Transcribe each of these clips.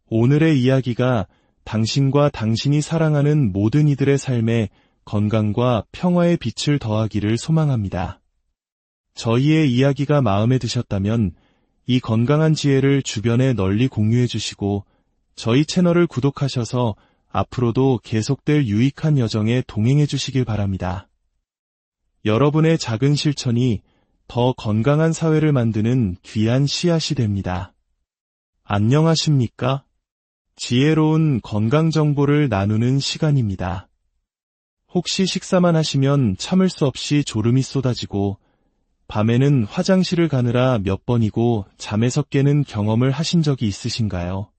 오늘의 이야기가 당신과 당신이 사랑하는 모든 이들의 삶에 건강과 평화의 빛을 더하기를 소망합니다. 저희의 이야기가 마음에 드셨다면 이 건강한 지혜를 주변에 널리 공유해 주시고 저희 채널을 구독하셔서 앞으로도 계속될 유익한 여정에 동행해 주시길 바랍니다. 여러분의 작은 실천이 더 건강한 사회를 만드는 귀한 씨앗이 됩니다. 안녕하십니까? 지혜로운 건강 정보를 나누는 시간입니다. 혹시 식사만 하시면 참을 수 없이 졸음이 쏟아지고 밤에는 화장실을 가느라 몇 번이고 잠에서 깨는 경험을 하신 적이 있으신가요?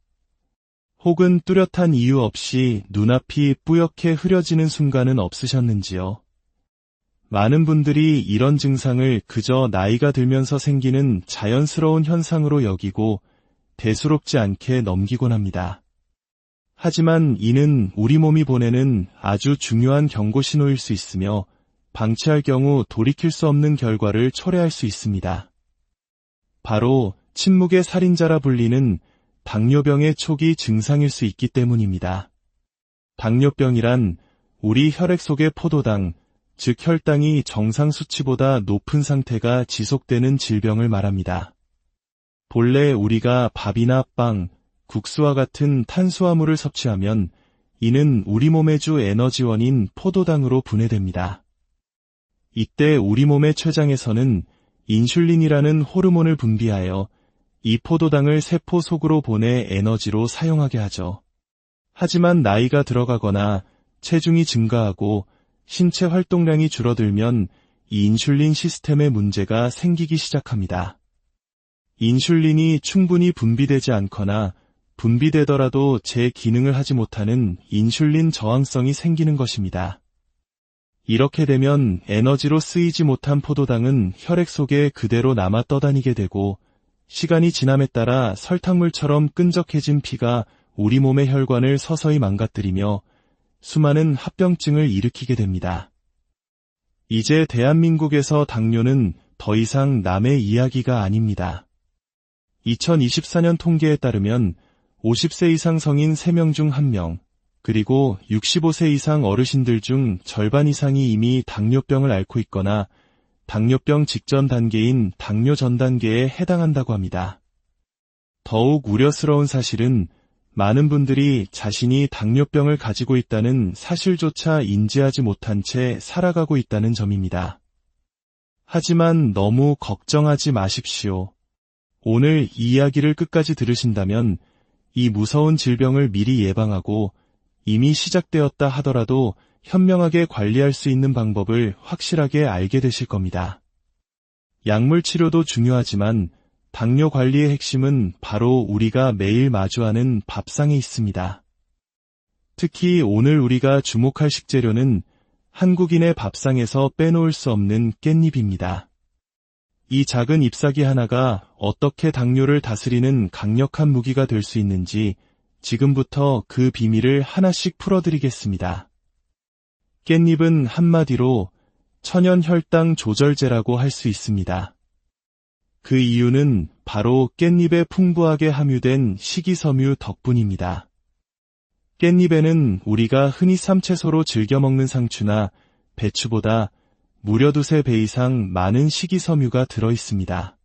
혹은 뚜렷한 이유 없이 눈앞이 뿌옇게 흐려지는 순간은 없으셨는지요? 많은 분들이 이런 증상을 그저 나이가 들면서 생기는 자연스러운 현상으로 여기고 대수롭지 않게 넘기곤 합니다. 하지만 이는 우리 몸이 보내는 아주 중요한 경고 신호일 수 있으며 방치할 경우 돌이킬 수 없는 결과를 초래할 수 있습니다. 바로 침묵의 살인자라 불리는 당뇨병의 초기 증상일 수 있기 때문입니다. 당뇨병이란 우리 혈액 속의 포도당, 즉 혈당이 정상 수치보다 높은 상태가 지속되는 질병을 말합니다. 본래 우리가 밥이나 빵, 국수와 같은 탄수화물을 섭취하면 이는 우리 몸의 주 에너지원인 포도당으로 분해됩니다. 이때 우리 몸의 췌장에서는 인슐린이라는 호르몬을 분비하여 이 포도당을 세포 속으로 보내 에너지로 사용하게 하죠. 하지만 나이가 들어가거나 체중이 증가하고 신체 활동량이 줄어들면 이 인슐린 시스템에 문제가 생기기 시작합니다. 인슐린이 충분히 분비되지 않거나 분비되더라도 제 기능을 하지 못하는 인슐린 저항성이 생기는 것입니다. 이렇게 되면 에너지로 쓰이지 못한 포도당은 혈액 속에 그대로 남아 떠다니게 되고 시간이 지남에 따라 설탕물처럼 끈적해진 피가 우리 몸의 혈관을 서서히 망가뜨리며 수많은 합병증을 일으키게 됩니다. 이제 대한민국에서 당뇨는 더 이상 남의 이야기가 아닙니다. 2024년 통계에 따르면 50세 이상 성인 3명 중 1명, 그리고 65세 이상 어르신들 중 절반 이상이 이미 당뇨병을 앓고 있거나 당뇨병 직전 단계인 당뇨 전 단계에 해당한다고 합니다. 더욱 우려스러운 사실은 많은 분들이 자신이 당뇨병을 가지고 있다는 사실조차 인지하지 못한 채 살아가고 있다는 점입니다. 하지만 너무 걱정하지 마십시오. 오늘 이 이야기를 끝까지 들으신다면 이 무서운 질병을 미리 예방하고 이미 시작되었다 하더라도 현명하게 관리할 수 있는 방법을 확실하게 알게 되실 겁니다. 약물 치료도 중요하지만 당뇨 관리의 핵심은 바로 우리가 매일 마주하는 밥상에 있습니다. 특히 오늘 우리가 주목할 식재료는 한국인의 밥상에서 빼놓을 수 없는 깻잎입니다. 이 작은 잎사귀 하나가 어떻게 당뇨를 다스리는 강력한 무기가 될 수 있는지 지금부터 그 비밀을 하나씩 풀어드리겠습니다. 깻잎은 한마디로 천연 혈당 조절제라고 할 수 있습니다. 그 이유는 바로 깻잎에 풍부하게 함유된 식이섬유 덕분입니다. 깻잎에는 우리가 흔히 쌈채소로 즐겨 먹는 상추나 배추보다 무려 2~3배 이상 많은 식이섬유가 들어있습니다.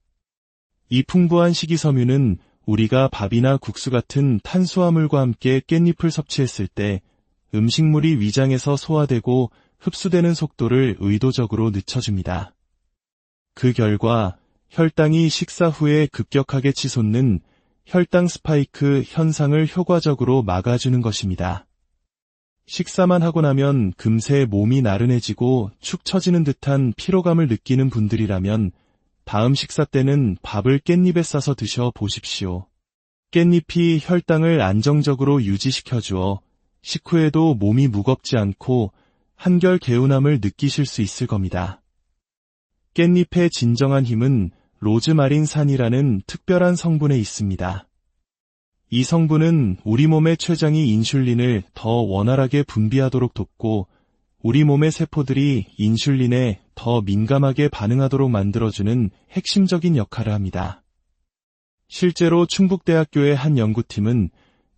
이 풍부한 식이섬유는 우리가 밥이나 국수 같은 탄수화물과 함께 깻잎을 섭취했을 때 음식물이 위장에서 소화되고 흡수되는 속도를 의도적으로 늦춰줍니다. 그 결과 혈당이 식사 후에 급격하게 치솟는 혈당 스파이크 현상을 효과적으로 막아주는 것입니다. 식사만 하고 나면 금세 몸이 나른해지고 축 처지는 듯한 피로감을 느끼는 분들이라면 다음 식사 때는 밥을 깻잎에 싸서 드셔 보십시오. 깻잎이 혈당을 안정적으로 유지시켜주어 식후에도 몸이 무겁지 않고 한결 개운함을 느끼실 수 있을 겁니다. 깻잎의 진정한 힘은 로즈마린산이라는 특별한 성분에 있습니다. 이 성분은 우리 몸의 췌장이 인슐린을 더 원활하게 분비하도록 돕고 우리 몸의 세포들이 인슐린에 더 민감하게 반응하도록 만들어주는 핵심적인 역할을 합니다. 실제로 충북대학교의 한 연구팀은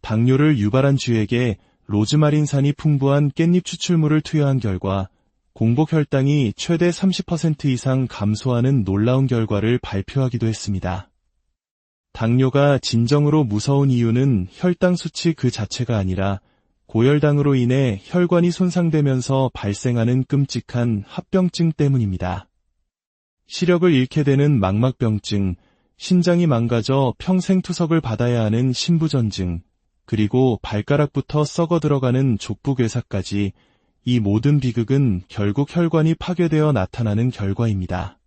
당뇨를 유발한 쥐에게 로즈마린산이 풍부한 깻잎 추출물을 투여한 결과 공복 혈당이 최대 30% 이상 감소하는 놀라운 결과를 발표하기도 했습니다. 당뇨가 진정으로 무서운 이유는 혈당 수치 그 자체가 아니라 고혈당으로 인해 혈관이 손상되면서 발생하는 끔찍한 합병증 때문입니다. 시력을 잃게 되는 망막병증, 신장이 망가져 평생 투석을 받아야 하는 신부전증, 그리고 발가락부터 썩어 들어가는 족부괴사까지 이 모든 비극은 결국 혈관이 파괴되어 나타나는 결과입니다.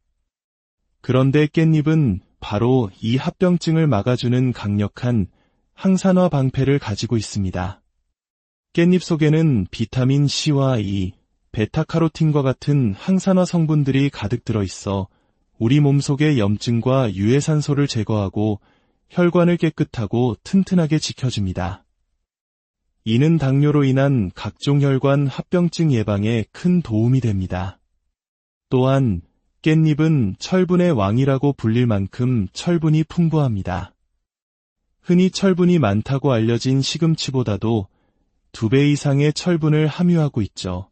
그런데 깻잎은 바로 이 합병증을 막아주는 강력한 항산화 방패를 가지고 있습니다. 깻잎 속에는 비타민 C와 E, 베타카로틴과 같은 항산화 성분들이 가득 들어있어 우리 몸속의 염증과 유해산소를 제거하고 혈관을 깨끗하고 튼튼하게 지켜줍니다. 이는 당뇨로 인한 각종 혈관 합병증 예방에 큰 도움이 됩니다. 또한 깻잎은 철분의 왕이라고 불릴 만큼 철분이 풍부합니다. 흔히 철분이 많다고 알려진 시금치보다도 2배 이상의 철분을 함유하고 있죠.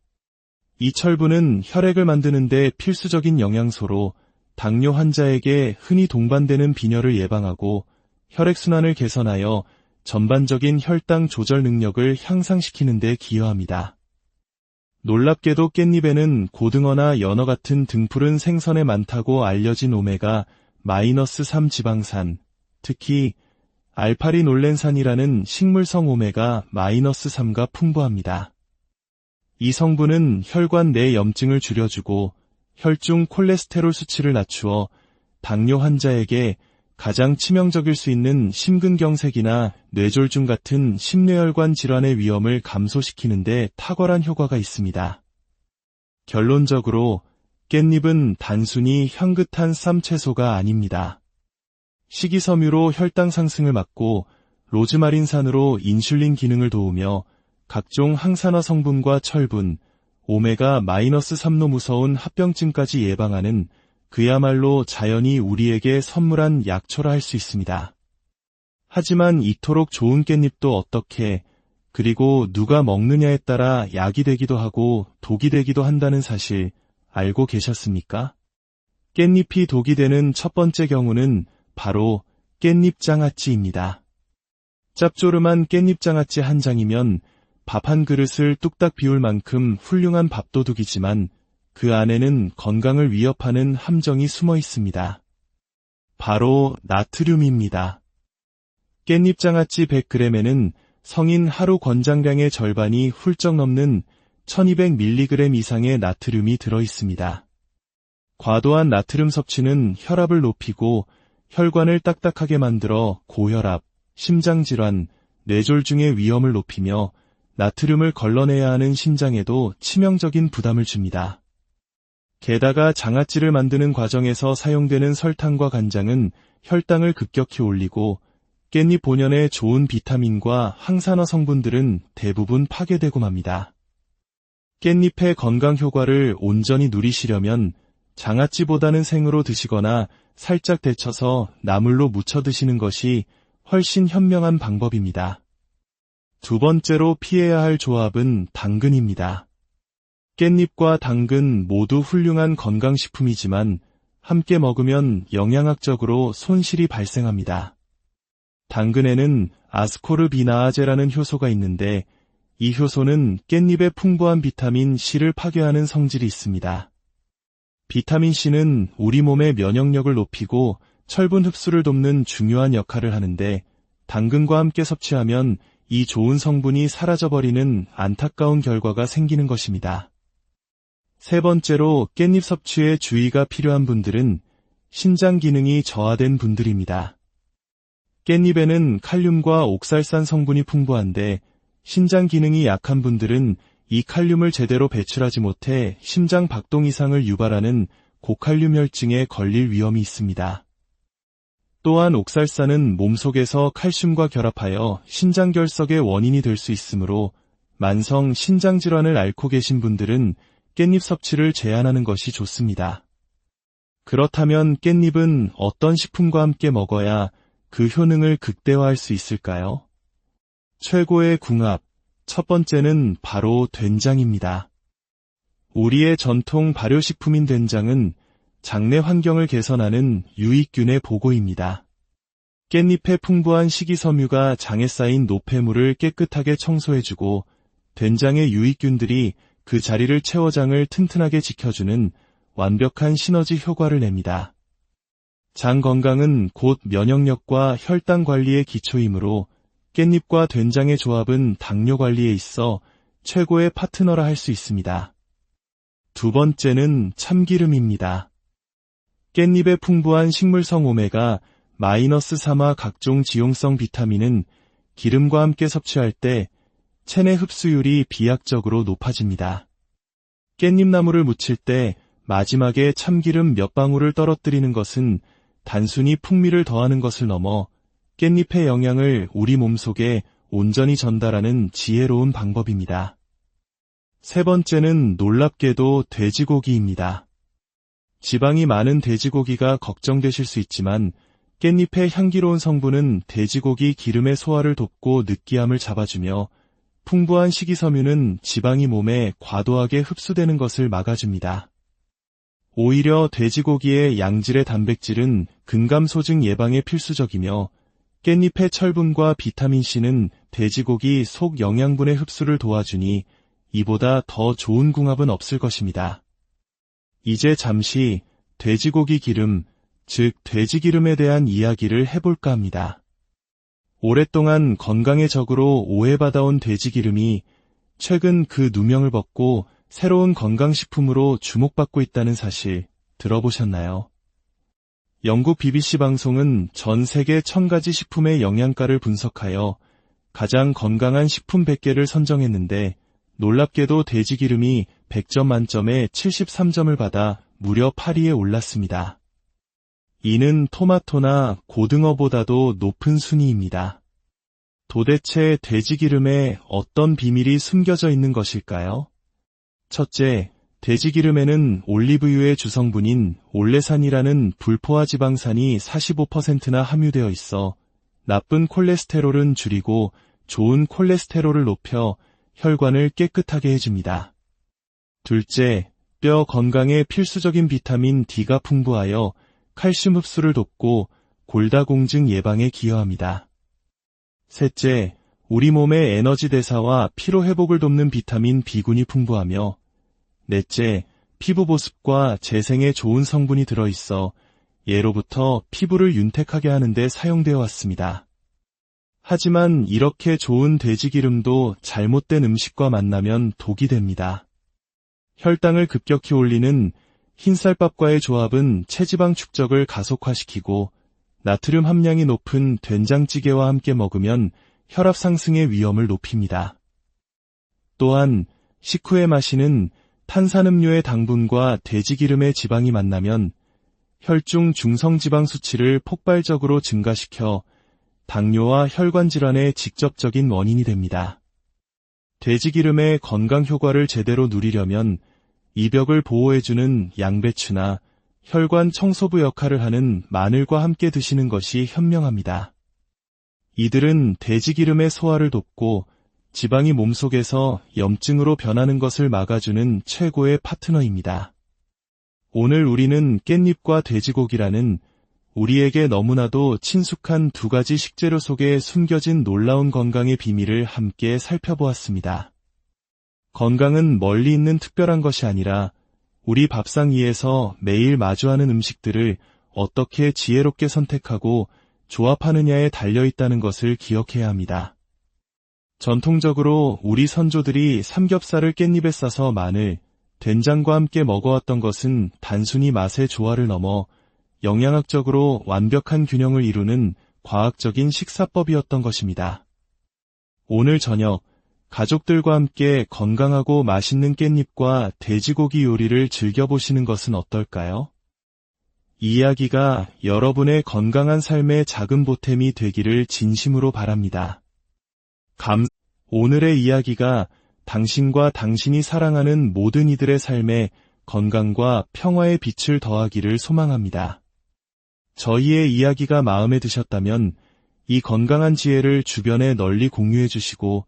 이 철분은 혈액을 만드는 데 필수적인 영양소로 당뇨 환자에게 흔히 동반되는 빈혈을 예방하고 혈액순환을 개선하여 전반적인 혈당 조절 능력을 향상시키는 데 기여합니다. 놀랍게도 깻잎에는 고등어나 연어 같은 등푸른 생선에 많다고 알려진 오메가-3 지방산, 특히 알파리놀렌산이라는 식물성 오메가-3가 풍부합니다. 이 성분은 혈관 내 염증을 줄여주고 혈중 콜레스테롤 수치를 낮추어 당뇨 환자에게 가장 치명적일 수 있는 심근경색이나 뇌졸중 같은 심뇌혈관 질환의 위험을 감소시키는 데 탁월한 효과가 있습니다. 결론적으로 깻잎은 단순히 향긋한 쌈채소가 아닙니다. 식이섬유로 혈당 상승을 막고 로즈마린산으로 인슐린 기능을 도우며 각종 항산화 성분과 철분, 오메가-3로 무서운 합병증까지 예방하는 그야말로 자연이 우리에게 선물한 약초라 할 수 있습니다. 하지만 이토록 좋은 깻잎도 어떻게, 그리고 누가 먹느냐에 따라 약이 되기도 하고 독이 되기도 한다는 사실 알고 계셨습니까? 깻잎이 독이 되는 첫 번째 경우는 바로 깻잎장아찌입니다. 짭조름한 깻잎장아찌 한 장이면 밥 한 그릇을 뚝딱 비울 만큼 훌륭한 밥도둑이지만 그 안에는 건강을 위협하는 함정이 숨어 있습니다. 바로 나트륨입니다. 깻잎장아찌 100g에는 성인 하루 권장량의 절반이 훌쩍 넘는 1200mg 이상의 나트륨이 들어 있습니다. 과도한 나트륨 섭취는 혈압을 높이고 혈관을 딱딱하게 만들어 고혈압, 심장질환, 뇌졸중의 위험을 높이며 나트륨을 걸러내야 하는 심장에도 치명적인 부담을 줍니다. 게다가 장아찌를 만드는 과정에서 사용되는 설탕과 간장은 혈당을 급격히 올리고 깻잎 본연의 좋은 비타민과 항산화 성분들은 대부분 파괴되고 맙니다. 깻잎의 건강 효과를 온전히 누리시려면 장아찌보다는 생으로 드시거나 살짝 데쳐서 나물로 무쳐 드시는 것이 훨씬 현명한 방법입니다. 두 번째로 피해야 할 조합은 당근입니다. 깻잎과 당근 모두 훌륭한 건강식품이지만 함께 먹으면 영양학적으로 손실이 발생합니다. 당근에는 아스코르비나아제라는 효소가 있는데 이 효소는 깻잎의 풍부한 비타민 C를 파괴하는 성질이 있습니다. 비타민 C는 우리 몸의 면역력을 높이고 철분 흡수를 돕는 중요한 역할을 하는데 당근과 함께 섭취하면 이 좋은 성분이 사라져버리는 안타까운 결과가 생기는 것입니다. 세 번째로 깻잎 섭취에 주의가 필요한 분들은 신장 기능이 저하된 분들입니다. 깻잎에는 칼륨과 옥살산 성분이 풍부한데 신장 기능이 약한 분들은 이 칼륨을 제대로 배출하지 못해 심장 박동 이상을 유발하는 고칼륨혈증에 걸릴 위험이 있습니다. 또한 옥살산은 몸속에서 칼슘과 결합하여 신장결석의 원인이 될 수 있으므로 만성 신장질환을 앓고 계신 분들은 깻잎 섭취를 제한하는 것이 좋습니다. 그렇다면 깻잎은 어떤 식품과 함께 먹어야 그 효능을 극대화할 수 있을까요? 최고의 궁합, 첫 번째는 바로 된장입니다. 우리의 전통 발효식품인 된장은 장내 환경을 개선하는 유익균의 보고입니다. 깻잎의 풍부한 식이섬유가 장에 쌓인 노폐물을 깨끗하게 청소해주고 된장의 유익균들이 그 자리를 채워 장을 튼튼하게 지켜주는 완벽한 시너지 효과를 냅니다. 장 건강은 곧 면역력과 혈당 관리의 기초이므로 깻잎과 된장의 조합은 당뇨 관리에 있어 최고의 파트너라 할 수 있습니다. 두 번째는 참기름입니다. 깻잎의 풍부한 식물성 오메가-3와 각종 지용성 비타민은 기름과 함께 섭취할 때 체내 흡수율이 비약적으로 높아집니다. 깻잎나무를 무칠 때 마지막에 참기름 몇 방울을 떨어뜨리는 것은 단순히 풍미를 더하는 것을 넘어 깻잎의 영양을 우리 몸속에 온전히 전달하는 지혜로운 방법입니다. 세 번째는 놀랍게도 돼지고기입니다. 지방이 많은 돼지고기가 걱정되실 수 있지만 깻잎의 향기로운 성분은 돼지고기 기름의 소화를 돕고 느끼함을 잡아주며 풍부한 식이섬유는 지방이 몸에 과도하게 흡수되는 것을 막아줍니다. 오히려 돼지고기의 양질의 단백질은 근감소증 예방에 필수적이며 깻잎의 철분과 비타민C는 돼지고기 속 영양분의 흡수를 도와주니 이보다 더 좋은 궁합은 없을 것입니다. 이제 잠시 돼지고기 기름, 즉 돼지기름에 대한 이야기를 해볼까 합니다. 오랫동안 건강의 적으로 오해받아온 돼지기름이 최근 그 누명을 벗고 새로운 건강식품으로 주목받고 있다는 사실 들어보셨나요? 영국 BBC 방송은 전 세계 1000가지 식품의 영양가를 분석하여 가장 건강한 식품 100개를 선정했는데 놀랍게도 돼지기름이 100점 만점에 73점을 받아 무려 8위에 올랐습니다. 이는 토마토나 고등어보다도 높은 순위입니다. 도대체 돼지기름에 어떤 비밀이 숨겨져 있는 것일까요? 첫째, 돼지기름에는 올리브유의 주성분인 올레산이라는 불포화 지방산이 45%나 함유되어 있어 나쁜 콜레스테롤은 줄이고 좋은 콜레스테롤을 높여 혈관을 깨끗하게 해줍니다. 둘째, 뼈 건강에 필수적인 비타민 D가 풍부하여 칼슘 흡수를 돕고 골다공증 예방에 기여합니다. 셋째, 우리 몸의 에너지 대사와 피로 회복을 돕는 비타민 B군이 풍부하며 넷째, 피부 보습과 재생에 좋은 성분이 들어있어 예로부터 피부를 윤택하게 하는 데 사용되어 왔습니다. 하지만 이렇게 좋은 돼지기름도 잘못된 음식과 만나면 독이 됩니다. 혈당을 급격히 올리는 흰쌀밥과의 조합은 체지방 축적을 가속화시키고 나트륨 함량이 높은 된장찌개와 함께 먹으면 혈압 상승의 위험을 높입니다. 또한 식후에 마시는 탄산음료의 당분과 돼지기름의 지방이 만나면 혈중 중성지방 수치를 폭발적으로 증가시켜 당뇨와 혈관 질환의 직접적인 원인이 됩니다. 돼지기름의 건강 효과를 제대로 누리려면 이벽을 보호해주는 양배추나 혈관 청소부 역할을 하는 마늘과 함께 드시는 것이 현명합니다. 이들은 돼지기름의 소화를 돕고 지방이 몸속에서 염증으로 변하는 것을 막아주는 최고의 파트너입니다. 오늘 우리는 깻잎과 돼지고기라는 우리에게 너무나도 친숙한 두 가지 식재료 속에 숨겨진 놀라운 건강의 비밀을 함께 살펴보았습니다. 건강은 멀리 있는 특별한 것이 아니라 우리 밥상 위에서 매일 마주하는 음식들을 어떻게 지혜롭게 선택하고 조합하느냐에 달려있다는 것을 기억해야 합니다. 전통적으로 우리 선조들이 삼겹살을 깻잎에 싸서 마늘, 된장과 함께 먹어왔던 것은 단순히 맛의 조화를 넘어 영양학적으로 완벽한 균형을 이루는 과학적인 식사법이었던 것입니다. 오늘 저녁 가족들과 함께 건강하고 맛있는 깻잎과 돼지고기 요리를 즐겨보시는 것은 어떨까요? 이 이야기가 여러분의 건강한 삶의 작은 보탬이 되기를 진심으로 바랍니다. 오늘의 이야기가 당신과 당신이 사랑하는 모든 이들의 삶에 건강과 평화의 빛을 더하기를 소망합니다. 저희의 이야기가 마음에 드셨다면 이 건강한 지혜를 주변에 널리 공유해 주시고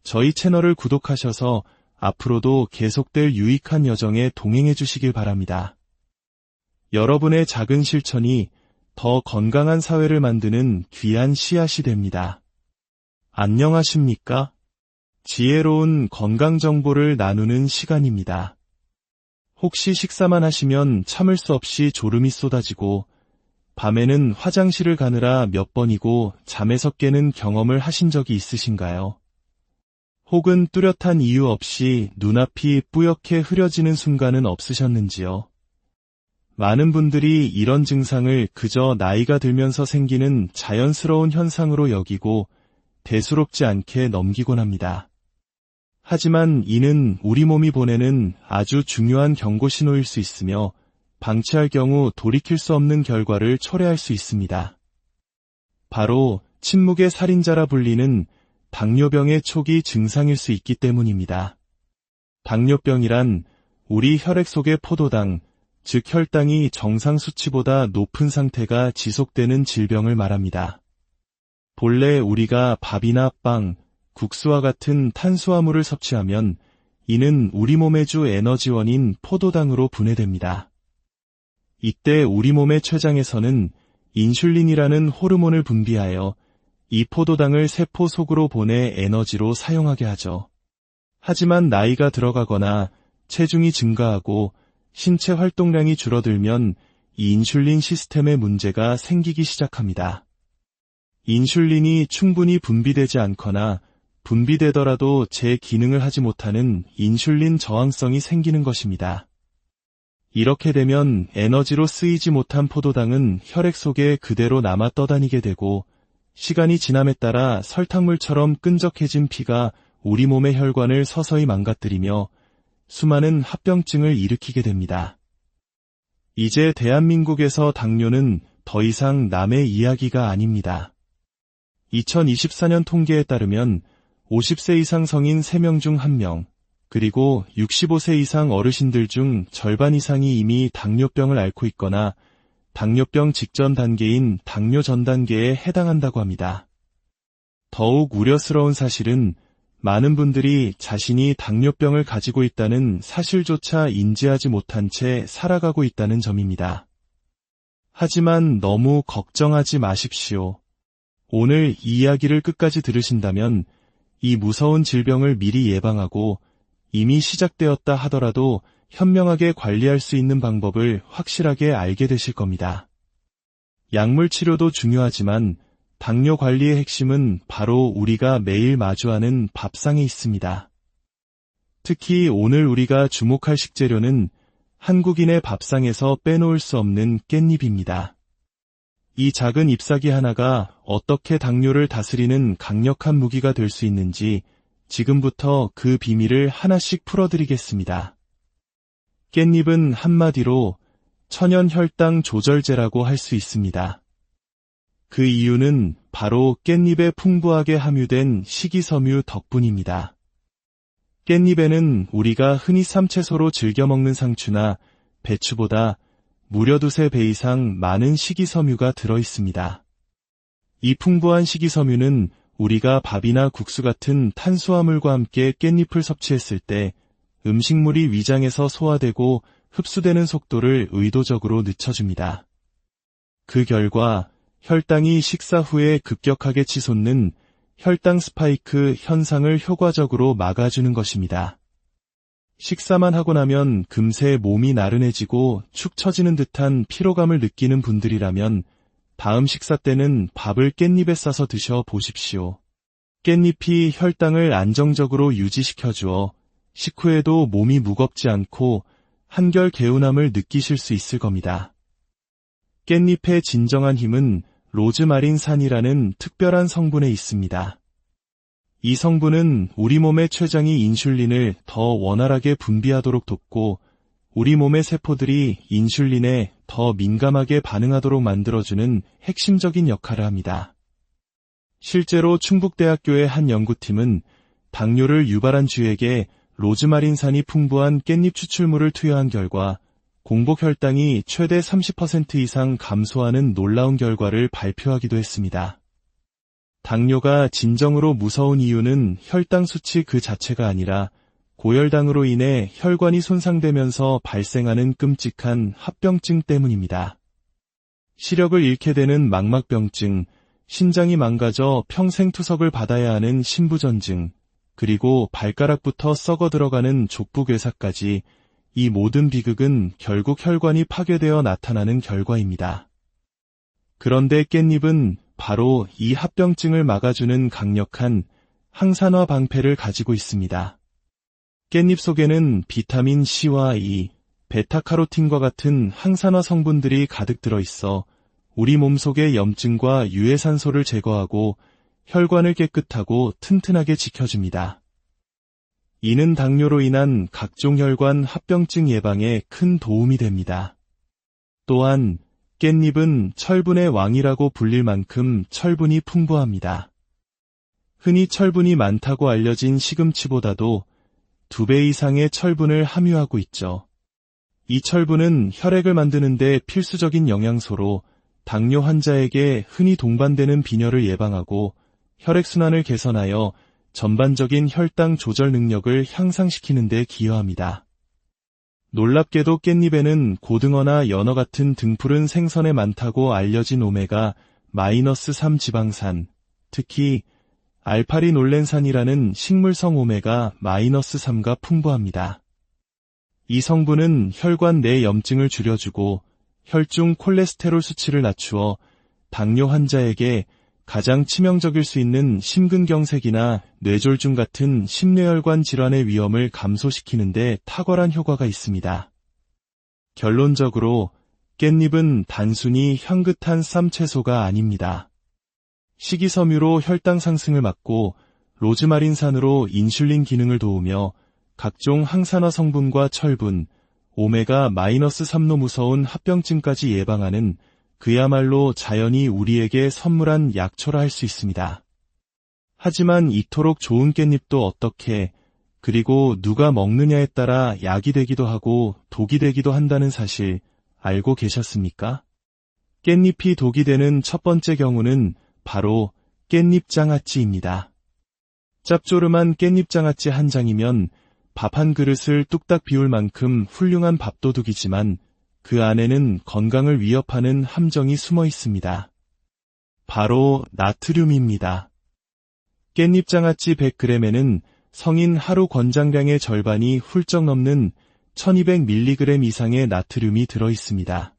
저희 채널을 구독하셔서 앞으로도 계속될 유익한 여정에 동행해 주시길 바랍니다. 여러분의 작은 실천이 더 건강한 사회를 만드는 귀한 씨앗이 됩니다. 안녕하십니까? 지혜로운 건강 정보를 나누는 시간입니다. 혹시 식사만 하시면 참을 수 없이 졸음이 쏟아지고 밤에는 화장실을 가느라 몇 번이고 잠에서 깨는 경험을 하신 적이 있으신가요? 혹은 뚜렷한 이유 없이 눈앞이 뿌옇게 흐려지는 순간은 없으셨는지요? 많은 분들이 이런 증상을 그저 나이가 들면서 생기는 자연스러운 현상으로 여기고 대수롭지 않게 넘기곤 합니다. 하지만 이는 우리 몸이 보내는 아주 중요한 경고 신호일 수 있으며 방치할 경우 돌이킬 수 없는 결과를 초래할 수 있습니다. 바로 침묵의 살인자라 불리는 당뇨병의 초기 증상일 수 있기 때문입니다. 당뇨병이란 우리 혈액 속의 포도당, 즉 혈당이 정상 수치보다 높은 상태가 지속되는 질병을 말합니다. 본래 우리가 밥이나 빵, 국수와 같은 탄수화물을 섭취하면 이는 우리 몸의 주 에너지원인 포도당으로 분해됩니다. 이때 우리 몸의 췌장에서는 인슐린이라는 호르몬을 분비하여 이 포도당을 세포 속으로 보내 에너지로 사용하게 하죠. 하지만 나이가 들어가거나 체중이 증가하고 신체 활동량이 줄어들면 이 인슐린 시스템에 문제가 생기기 시작합니다. 인슐린이 충분히 분비되지 않거나 분비되더라도 제 기능을 하지 못하는 인슐린 저항성이 생기는 것입니다. 이렇게 되면 에너지로 쓰이지 못한 포도당은 혈액 속에 그대로 남아 떠다니게 되고 시간이 지남에 따라 설탕물처럼 끈적해진 피가 우리 몸의 혈관을 서서히 망가뜨리며 수많은 합병증을 일으키게 됩니다. 이제 대한민국에서 당뇨는 더 이상 남의 이야기가 아닙니다. 2024년 통계에 따르면 50세 이상 성인 3명 중 1명, 그리고 65세 이상 어르신들 중 절반 이상이 이미 당뇨병을 앓고 있거나 당뇨병 직전 단계인 당뇨 전 단계에 해당한다고 합니다. 더욱 우려스러운 사실은 많은 분들이 자신이 당뇨병을 가지고 있다는 사실조차 인지하지 못한 채 살아가고 있다는 점입니다. 하지만 너무 걱정하지 마십시오. 오늘 이 이야기를 끝까지 들으신다면 이 무서운 질병을 미리 예방하고 이미 시작되었다 하더라도 현명하게 관리할 수 있는 방법을 확실하게 알게 되실 겁니다. 약물 치료도 중요하지만 당뇨 관리의 핵심은 바로 우리가 매일 마주하는 밥상에 있습니다. 특히 오늘 우리가 주목할 식재료는 한국인의 밥상에서 빼놓을 수 없는 깻잎입니다. 이 작은 잎사귀 하나가 어떻게 당뇨를 다스리는 강력한 무기가 될 수 있는지 지금부터 그 비밀을 하나씩 풀어드리겠습니다. 깻잎은 한마디로 천연 혈당 조절제라고 할 수 있습니다. 그 이유는 바로 깻잎에 풍부하게 함유된 식이섬유 덕분입니다. 깻잎에는 우리가 흔히 쌈채소로 즐겨 먹는 상추나 배추보다 무려 2~3배 이상 많은 식이섬유가 들어있습니다. 이 풍부한 식이섬유는 우리가 밥이나 국수 같은 탄수화물과 함께 깻잎을 섭취했을 때 음식물이 위장에서 소화되고 흡수되는 속도를 의도적으로 늦춰줍니다. 그 결과 혈당이 식사 후에 급격하게 치솟는 혈당 스파이크 현상을 효과적으로 막아주는 것입니다. 식사만 하고 나면 금세 몸이 나른해지고 축 처지는 듯한 피로감을 느끼는 분들이라면 다음 식사 때는 밥을 깻잎에 싸서 드셔 보십시오. 깻잎이 혈당을 안정적으로 유지시켜주어 식후에도 몸이 무겁지 않고 한결 개운함을 느끼실 수 있을 겁니다. 깻잎의 진정한 힘은 로즈마린산이라는 특별한 성분에 있습니다. 이 성분은 우리 몸의 췌장이 인슐린을 더 원활하게 분비하도록 돕고 우리 몸의 세포들이 인슐린에 더 민감하게 반응하도록 만들어주는 핵심적인 역할을 합니다. 실제로 충북대학교의 한 연구팀은 당뇨를 유발한 쥐에게 로즈마린산이 풍부한 깻잎 추출물을 투여한 결과 공복 혈당이 최대 30% 이상 감소하는 놀라운 결과를 발표하기도 했습니다. 당뇨가 진정으로 무서운 이유는 혈당 수치 그 자체가 아니라 고혈당으로 인해 혈관이 손상되면서 발생하는 끔찍한 합병증 때문입니다. 시력을 잃게 되는 망막병증, 신장이 망가져 평생 투석을 받아야 하는 신부전증, 그리고 발가락부터 썩어 들어가는 족부괴사까지 이 모든 비극은 결국 혈관이 파괴되어 나타나는 결과입니다. 그런데 깻잎은 바로 이 합병증을 막아주는 강력한 항산화 방패를 가지고 있습니다. 깻잎 속에는 비타민 C와 E, 베타카로틴과 같은 항산화 성분들이 가득 들어있어 우리 몸속의 염증과 유해산소를 제거하고 혈관을 깨끗하고 튼튼하게 지켜줍니다. 이는 당뇨로 인한 각종 혈관 합병증 예방에 큰 도움이 됩니다. 또한 깻잎은 철분의 왕이라고 불릴 만큼 철분이 풍부합니다. 흔히 철분이 많다고 알려진 시금치보다도 2배 이상의 철분을 함유하고 있죠. 이 철분은 혈액을 만드는 데 필수적인 영양소로 당뇨 환자에게 흔히 동반되는 빈혈을 예방하고 혈액순환을 개선하여 전반적인 혈당 조절 능력을 향상시키는 데 기여합니다. 놀랍게도 깻잎에는 고등어나 연어 같은 등푸른 생선에 많다고 알려진 오메가-3 지방산, 특히 알파리놀렌산이라는 식물성 오메가-3가 풍부합니다. 이 성분은 혈관 내 염증을 줄여주고 혈중 콜레스테롤 수치를 낮추어 당뇨 환자에게 가장 치명적일 수 있는 심근경색이나 뇌졸중 같은 심뇌혈관 질환의 위험을 감소시키는 데 탁월한 효과가 있습니다. 결론적으로 깻잎은 단순히 향긋한 쌈채소가 아닙니다. 식이섬유로 혈당 상승을 막고 로즈마린산으로 인슐린 기능을 도우며 각종 항산화 성분과 철분, 오메가-3로 무서운 합병증까지 예방하는 그야말로 자연이 우리에게 선물한 약초라 할 수 있습니다. 하지만 이토록 좋은 깻잎도 어떻게, 그리고 누가 먹느냐에 따라 약이 되기도 하고 독이 되기도 한다는 사실 알고 계셨습니까? 깻잎이 독이 되는 첫 번째 경우는 바로 깻잎장아찌입니다. 짭조름한 깻잎장아찌 한 장이면 밥 한 그릇을 뚝딱 비울 만큼 훌륭한 밥도둑이지만 그 안에는 건강을 위협하는 함정이 숨어 있습니다. 바로 나트륨입니다. 깻잎장아찌 100g에는 성인 하루 권장량의 절반이 훌쩍 넘는 1200mg 이상의 나트륨이 들어있습니다.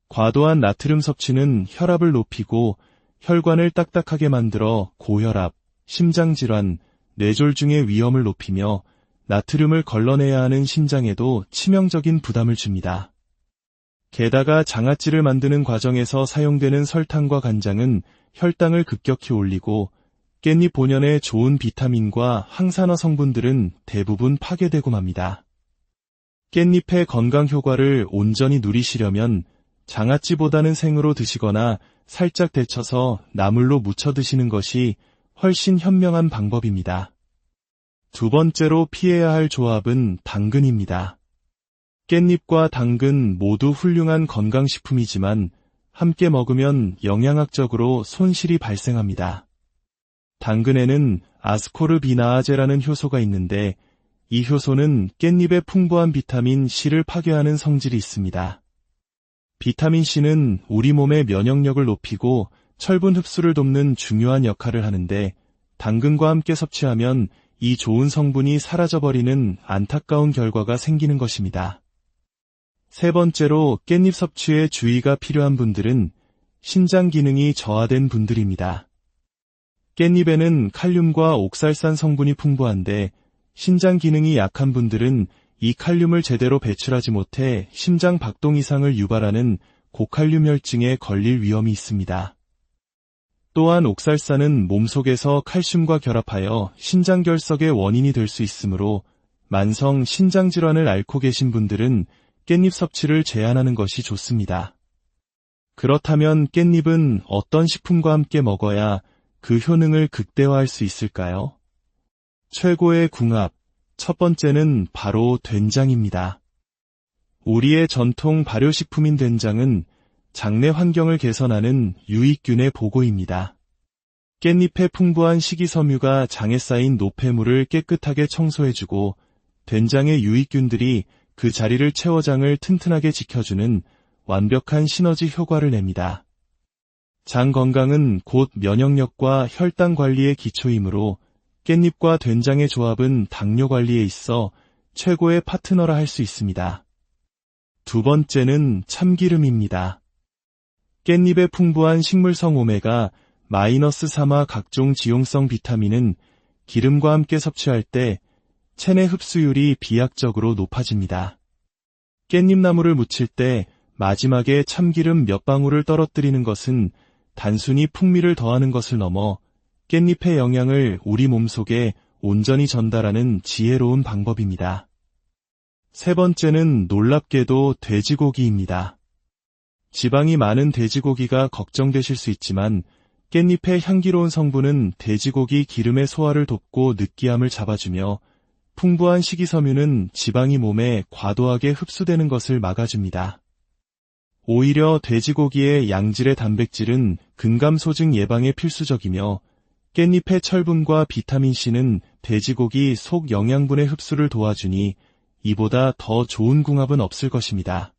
과도한 나트륨 섭취는 혈압을 높이고 혈관을 딱딱하게 만들어 고혈압, 심장질환, 뇌졸중의 위험을 높이며 나트륨을 걸러내야 하는 신장에도 치명적인 부담을 줍니다. 게다가 장아찌를 만드는 과정에서 사용되는 설탕과 간장은 혈당을 급격히 올리고 깻잎 본연의 좋은 비타민과 항산화 성분들은 대부분 파괴되고 맙니다. 깻잎의 건강 효과를 온전히 누리시려면 장아찌보다는 생으로 드시거나 살짝 데쳐서 나물로 무쳐 드시는 것이 훨씬 현명한 방법입니다. 두 번째로 피해야 할 조합은 당근입니다. 깻잎과 당근 모두 훌륭한 건강식품이지만 함께 먹으면 영양학적으로 손실이 발생합니다. 당근에는 아스코르비나아제라는 효소가 있는데 이 효소는 깻잎의 풍부한 비타민 C를 파괴하는 성질이 있습니다. 비타민 C는 우리 몸의 면역력을 높이고 철분 흡수를 돕는 중요한 역할을 하는데 당근과 함께 섭취하면 이 좋은 성분이 사라져버리는 안타까운 결과가 생기는 것입니다. 세 번째로 깻잎 섭취에 주의가 필요한 분들은 신장 기능이 저하된 분들입니다. 깻잎에는 칼륨과 옥살산 성분이 풍부한데 신장 기능이 약한 분들은 이 칼륨을 제대로 배출하지 못해 심장 박동 이상을 유발하는 고칼륨 혈증에 걸릴 위험이 있습니다. 또한 옥살산은 몸속에서 칼슘과 결합하여 신장결석의 원인이 될 수 있으므로 만성 신장질환을 앓고 계신 분들은 깻잎 섭취를 제한하는 것이 좋습니다. 그렇다면 깻잎은 어떤 식품과 함께 먹어야 그 효능을 극대화할 수 있을까요? 최고의 궁합, 첫 번째는 바로 된장입니다. 우리의 전통 발효식품인 된장은 장내 환경을 개선하는 유익균의 보고입니다. 깻잎의 풍부한 식이섬유가 장에 쌓인 노폐물을 깨끗하게 청소해주고 된장의 유익균들이 그 자리를 채워 장을 튼튼하게 지켜주는 완벽한 시너지 효과를 냅니다. 장 건강은 곧 면역력과 혈당 관리의 기초이므로 깻잎과 된장의 조합은 당뇨 관리에 있어 최고의 파트너라 할 수 있습니다. 두 번째는 참기름입니다. 깻잎의 풍부한 식물성 오메가-3와 각종 지용성 비타민은 기름과 함께 섭취할 때 체내 흡수율이 비약적으로 높아집니다. 깻잎나무를 무칠 때 마지막에 참기름 몇 방울을 떨어뜨리는 것은 단순히 풍미를 더하는 것을 넘어 깻잎의 영양을 우리 몸속에 온전히 전달하는 지혜로운 방법입니다. 세 번째는 놀랍게도 돼지고기입니다. 지방이 많은 돼지고기가 걱정되실 수 있지만 깻잎의 향기로운 성분은 돼지고기 기름의 소화를 돕고 느끼함을 잡아주며 풍부한 식이섬유는 지방이 몸에 과도하게 흡수되는 것을 막아줍니다. 오히려 돼지고기의 양질의 단백질은 근감소증 예방에 필수적이며 깻잎의 철분과 비타민C는 돼지고기 속 영양분의 흡수를 도와주니 이보다 더 좋은 궁합은 없을 것입니다.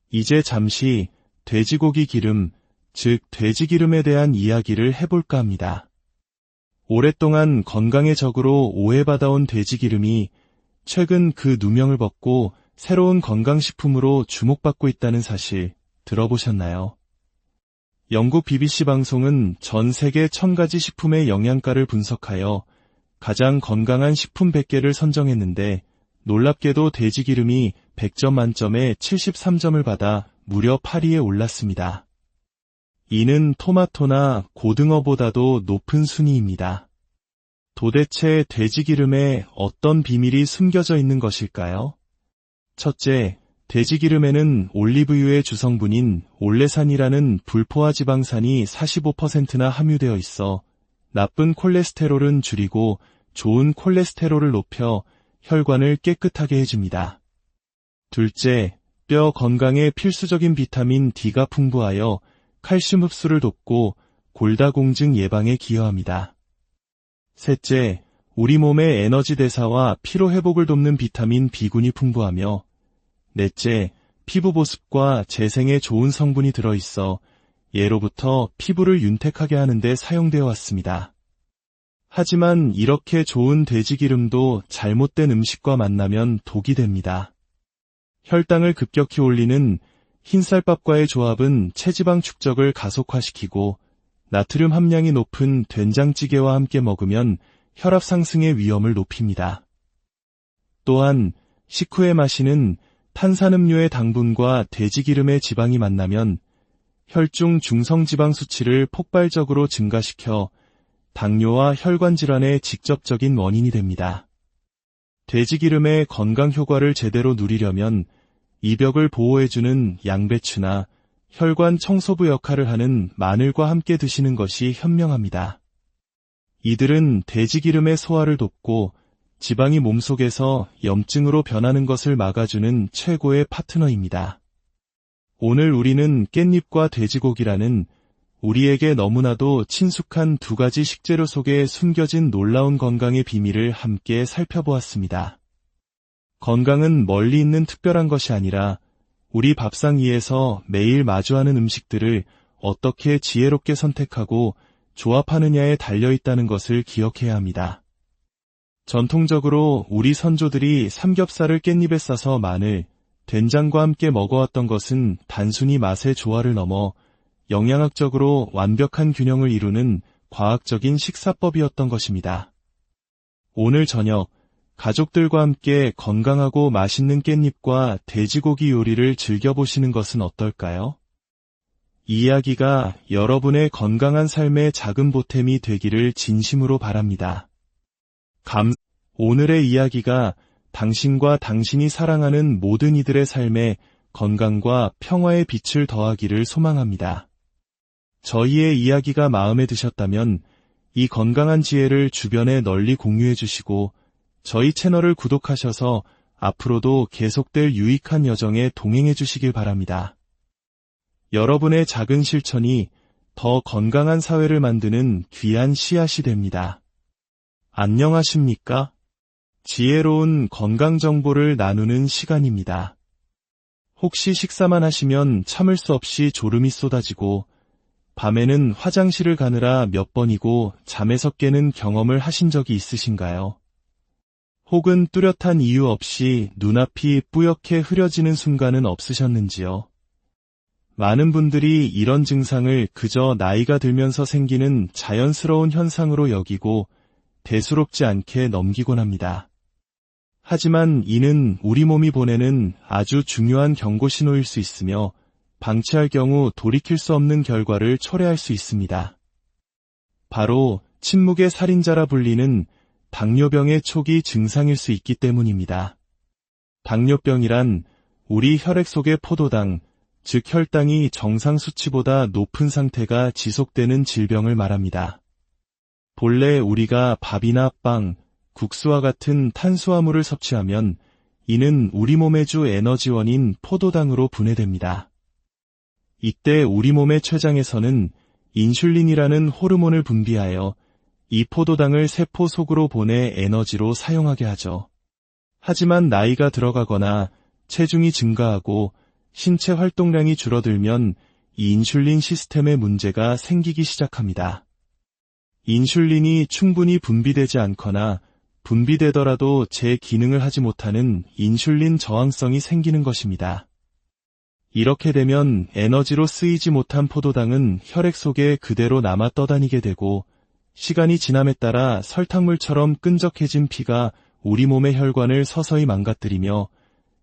이제 잠시 돼지고기 기름, 즉 돼지기름에 대한 이야기를 해볼까 합니다. 오랫동안 건강의 적으로 오해받아온 돼지기름이 최근 그 누명을 벗고 새로운 건강식품으로 주목받고 있다는 사실 들어보셨나요? 영국 BBC 방송은 전 세계 1000가지 식품의 영양가를 분석하여 가장 건강한 식품 100개를 선정했는데 놀랍게도 돼지기름이 100점 만점에 73점을 받아 무려 8위에 올랐습니다. 이는 토마토나 고등어보다도 높은 순위입니다. 도대체 돼지기름에 어떤 비밀이 숨겨져 있는 것일까요? 첫째, 돼지기름에는 올리브유의 주성분인 올레산이라는 불포화 지방산이 45%나 함유되어 있어 나쁜 콜레스테롤은 줄이고 좋은 콜레스테롤을 높여 혈관을 깨끗하게 해줍니다. 둘째, 뼈 건강에 필수적인 비타민 D가 풍부하여 칼슘 흡수를 돕고 골다공증 예방에 기여합니다. 셋째, 우리 몸의 에너지 대사와 피로 회복을 돕는 비타민 B군이 풍부하며 넷째, 피부 보습과 재생에 좋은 성분이 들어있어 예로부터 피부를 윤택하게 하는 데 사용되어 왔습니다. 하지만 이렇게 좋은 돼지기름도 잘못된 음식과 만나면 독이 됩니다. 혈당을 급격히 올리는 흰쌀밥과의 조합은 체지방 축적을 가속화시키고 나트륨 함량이 높은 된장찌개와 함께 먹으면 혈압 상승의 위험을 높입니다. 또한 식후에 마시는 탄산음료의 당분과 돼지기름의 지방이 만나면 혈중 중성지방 수치를 폭발적으로 증가시켜 당뇨와 혈관 질환의 직접적인 원인이 됩니다. 돼지기름의 건강 효과를 제대로 누리려면 이벽을 보호해주는 양배추나 혈관 청소부 역할을 하는 마늘과 함께 드시는 것이 현명합니다. 이들은 돼지기름의 소화를 돕고 지방이 몸속에서 염증으로 변하는 것을 막아주는 최고의 파트너입니다. 오늘 우리는 깻잎과 돼지고기라는 우리에게 너무나도 친숙한 두 가지 식재료 속에 숨겨진 놀라운 건강의 비밀을 함께 살펴보았습니다. 건강은 멀리 있는 특별한 것이 아니라 우리 밥상 위에서 매일 마주하는 음식들을 어떻게 지혜롭게 선택하고 조합하느냐에 달려있다는 것을 기억해야 합니다. 전통적으로 우리 선조들이 삼겹살을 깻잎에 싸서 마늘, 된장과 함께 먹어왔던 것은 단순히 맛의 조화를 넘어 영양학적으로 완벽한 균형을 이루는 과학적인 식사법이었던 것입니다. 오늘 저녁 가족들과 함께 건강하고 맛있는 깻잎과 돼지고기 요리를 즐겨보시는 것은 어떨까요? 이 이야기가 여러분의 건강한 삶의 작은 보탬이 되기를 진심으로 바랍니다. 오늘의 이야기가 당신과 당신이 사랑하는 모든 이들의 삶에 건강과 평화의 빛을 더하기를 소망합니다. 저희의 이야기가 마음에 드셨다면 이 건강한 지혜를 주변에 널리 공유해 주시고 저희 채널을 구독하셔서 앞으로도 계속될 유익한 여정에 동행해 주시길 바랍니다. 여러분의 작은 실천이 더 건강한 사회를 만드는 귀한 씨앗이 됩니다. 안녕하십니까? 지혜로운 건강 정보를 나누는 시간입니다. 혹시 식사만 하시면 참을 수 없이 졸음이 쏟아지고 밤에는 화장실을 가느라 몇 번이고 잠에서 깨는 경험을 하신 적이 있으신가요? 혹은 뚜렷한 이유 없이 눈앞이 뿌옇게 흐려지는 순간은 없으셨는지요? 많은 분들이 이런 증상을 그저 나이가 들면서 생기는 자연스러운 현상으로 여기고 대수롭지 않게 넘기곤 합니다. 하지만 이는 우리 몸이 보내는 아주 중요한 경고 신호일 수 있으며 방치할 경우 돌이킬 수 없는 결과를 초래할 수 있습니다. 바로 침묵의 살인자라 불리는 당뇨병의 초기 증상일 수 있기 때문입니다. 당뇨병이란 우리 혈액 속의 포도당, 즉 혈당이 정상 수치보다 높은 상태가 지속되는 질병을 말합니다. 본래 우리가 밥이나 빵, 국수와 같은 탄수화물을 섭취하면 이는 우리 몸의 주 에너지원인 포도당으로 분해됩니다. 이때 우리 몸의 췌장에서는 인슐린이라는 호르몬을 분비하여 이 포도당을 세포 속으로 보내 에너지로 사용하게 하죠. 하지만 나이가 들어가거나 체중이 증가하고 신체 활동량이 줄어들면 이 인슐린 시스템에 문제가 생기기 시작합니다. 인슐린이 충분히 분비되지 않거나 분비되더라도 제 기능을 하지 못하는 인슐린 저항성이 생기는 것입니다. 이렇게 되면 에너지로 쓰이지 못한 포도당은 혈액 속에 그대로 남아 떠다니게 되고 시간이 지남에 따라 설탕물처럼 끈적해진 피가 우리 몸의 혈관을 서서히 망가뜨리며